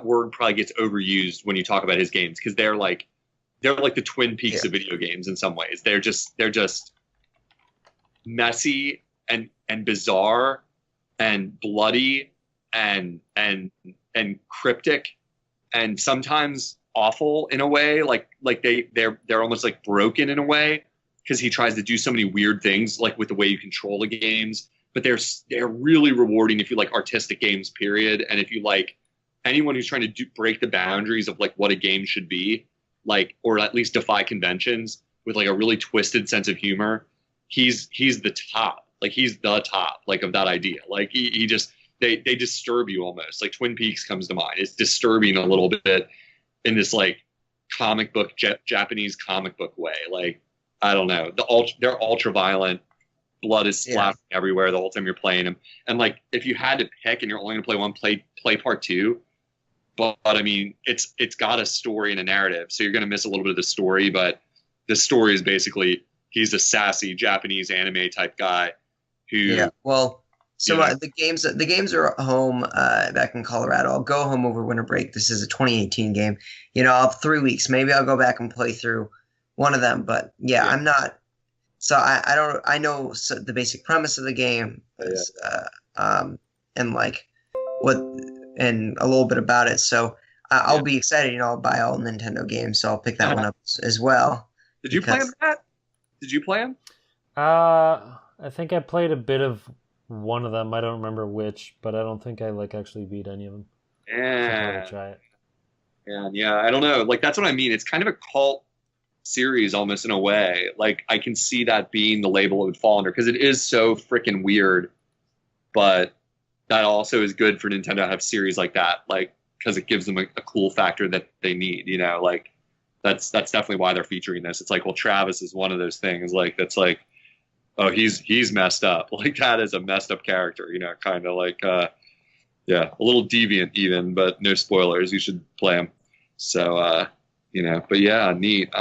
word probably gets overused when you talk about his games because they're like the Twin Peaks of video games in some ways. They're just messy and bizarre and bloody and cryptic and sometimes awful in a way, like they're almost like broken in a way because he tries to do so many weird things like with the way you control the games, but they're really rewarding if you like artistic games, period. And if you like anyone who's trying to break the boundaries of like what a game should be, like, or at least defy conventions with like a really twisted sense of humor, he's the top. Like, he's the top, like, of that idea. Like, he just they disturb you almost. Like, Twin Peaks comes to mind. It's disturbing a little bit in this like comic book Japanese comic book way. Like, I don't know, they're ultra violent, blood is splashing everywhere the whole time you're playing him. And like, if you had to pick and you're only gonna play one, play part 2. But I mean, it's got a story and a narrative, so you're gonna miss a little bit of the story. But the story is basically he's a sassy Japanese anime type guy who. Yeah. Well, so the games are home back in Colorado. I'll go home over winter break. This is a 2018 game. I'll have 3 weeks. Maybe I'll go back and play through one of them. But I'm not. So I don't. I know the basic premise of the game is, and like what. And a little bit about it, so I'll be excited. I'll buy all Nintendo games, so I'll pick that one up as well. Did you play him, Matt? Did you play him? I think I played a bit of one of them. I don't remember which, but I don't think I actually beat any of them. Yeah, so try it. Yeah. I don't know. Like that's what I mean. It's kind of a cult series almost in a way. Like I can see that being the label it would fall under because it is so freaking weird, but. That also is good for Nintendo to have series like that, like because it gives them a cool factor that they need. Like that's definitely why they're featuring this. It's like, well, Travis is one of those things. Like that's like, oh, he's messed up. Like that is a messed up character. Kind of like, a little deviant even, but no spoilers. You should play him. So, but yeah, neat.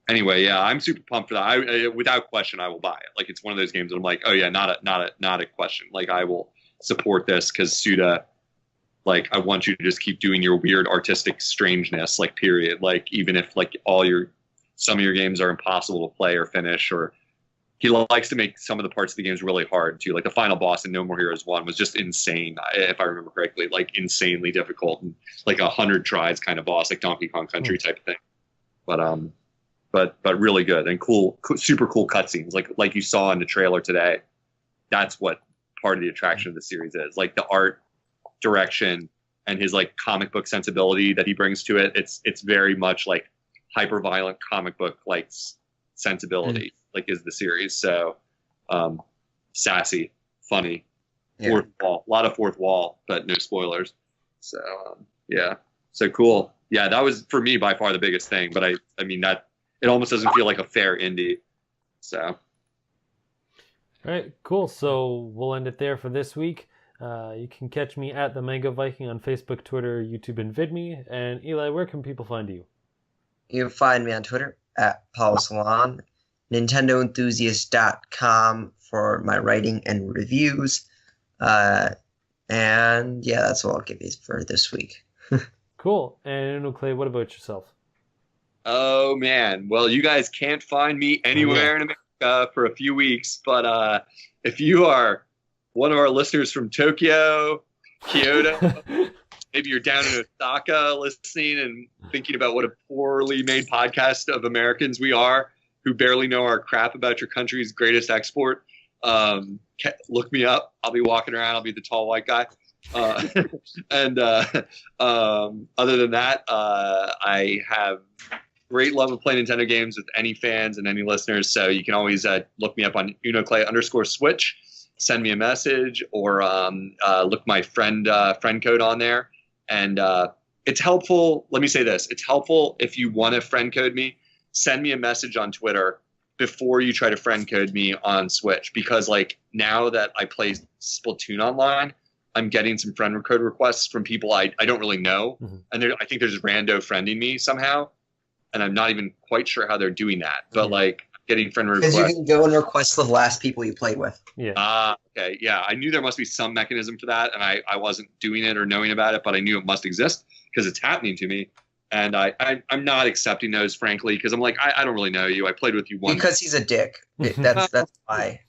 Anyway, I'm super pumped for that. I without question, I will buy it. Like it's one of those games that I'm like, oh yeah, not a question. Like I will support this because Suda, like I want you to just keep doing your weird artistic strangeness, like period. Like even if like some of your games are impossible to play or finish, or he likes to make some of the parts of the games really hard too. Like the final boss in No More Heroes 1 was just insane, if I remember correctly, like insanely difficult and like 100 tries kind of boss, like Donkey Kong Country type of thing. But really good and cool, super cool cutscenes, like you saw in the trailer today. That's what part of the attraction of the series is, like the art direction and his like comic book sensibility that he brings to it. It's very much like hyper violent comic book like sensibility, like is the series. So sassy, funny, fourth wall, a lot of fourth wall, but no spoilers. So so cool. Yeah, that was for me by far the biggest thing. But I mean that it almost doesn't feel like a fair indie. So. All right, cool. So we'll end it there for this week. You can catch me at the Mango Viking on Facebook, Twitter, YouTube, and VidMe. And Eli, where can people find you? You can find me on Twitter at Paul Salon, NintendoEnthusiast.com for my writing and reviews. And that's all I'll give you for this week. Cool. And Unoclay, what about yourself? Oh man, well you guys can't find me anywhere in America for a few weeks, but if you are one of our listeners from Tokyo, Kyoto, maybe you're down in Osaka listening and thinking about what a poorly made podcast of Americans we are who barely know our crap about your country's greatest export, look me up. I'll be walking around. I'll be the tall white guy. And other than that, I have great love of playing Nintendo games with any fans and any listeners. So you can always look me up on Unoclay_Switch, send me a message, or look my friend code on there. And it's helpful. Let me say this. It's helpful if you want to friend code me, send me a message on Twitter before you try to friend code me on Switch. Because like now that I play Splatoon online, I'm getting some friend code requests from people I don't really know. Mm-hmm. And I think they're just rando friending me somehow. And I'm not even quite sure how they're doing that. But like getting friend requests. Because you can go and request the last people you played with. Yeah. Okay. Yeah. I knew there must be some mechanism for that. And I wasn't doing it or knowing about it, but I knew it must exist because it's happening to me. And I'm not accepting those, frankly, because I'm like, I don't really know you. I played with you once. Because he's a dick. That's why.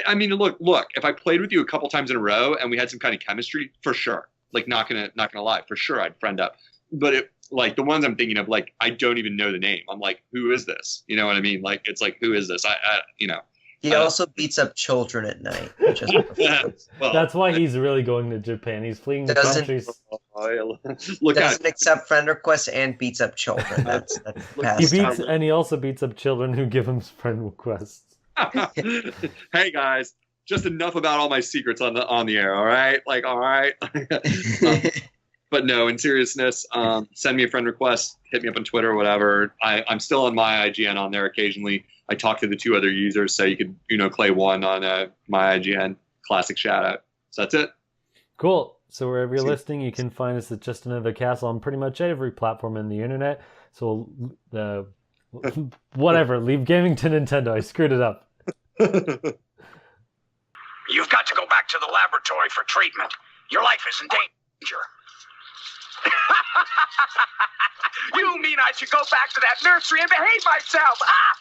I mean, look, if I played with you a couple times in a row and we had some kind of chemistry, for sure. Like, not gonna lie, for sure I'd friend up. But like the ones I'm thinking of, like, I don't even know the name. I'm like, who is this? You know what I mean? Like, it's like, who is this? He also beats up children at night. That's why he's really going to Japan. He's fleeing the countries. Doesn't accept friend requests and beats up children. That's and he also beats up children who give him friend requests. Hey guys, just enough about all my secrets on the air. All right, like all right. But no, in seriousness, send me a friend request, hit me up on Twitter, whatever. I'm still on my IGN on there occasionally. I talk to the 2 other users, so you could Unoclay 1 on my IGN. Classic shout out. So that's it. Cool. So wherever you're listening, you can find us at Just Another Castle on pretty much every platform in the internet. So whatever, leave gaming to Nintendo. I screwed it up. You've got to go back to the laboratory for treatment. Your life is in danger. You mean I should go back to that nursery and behave myself? Ah!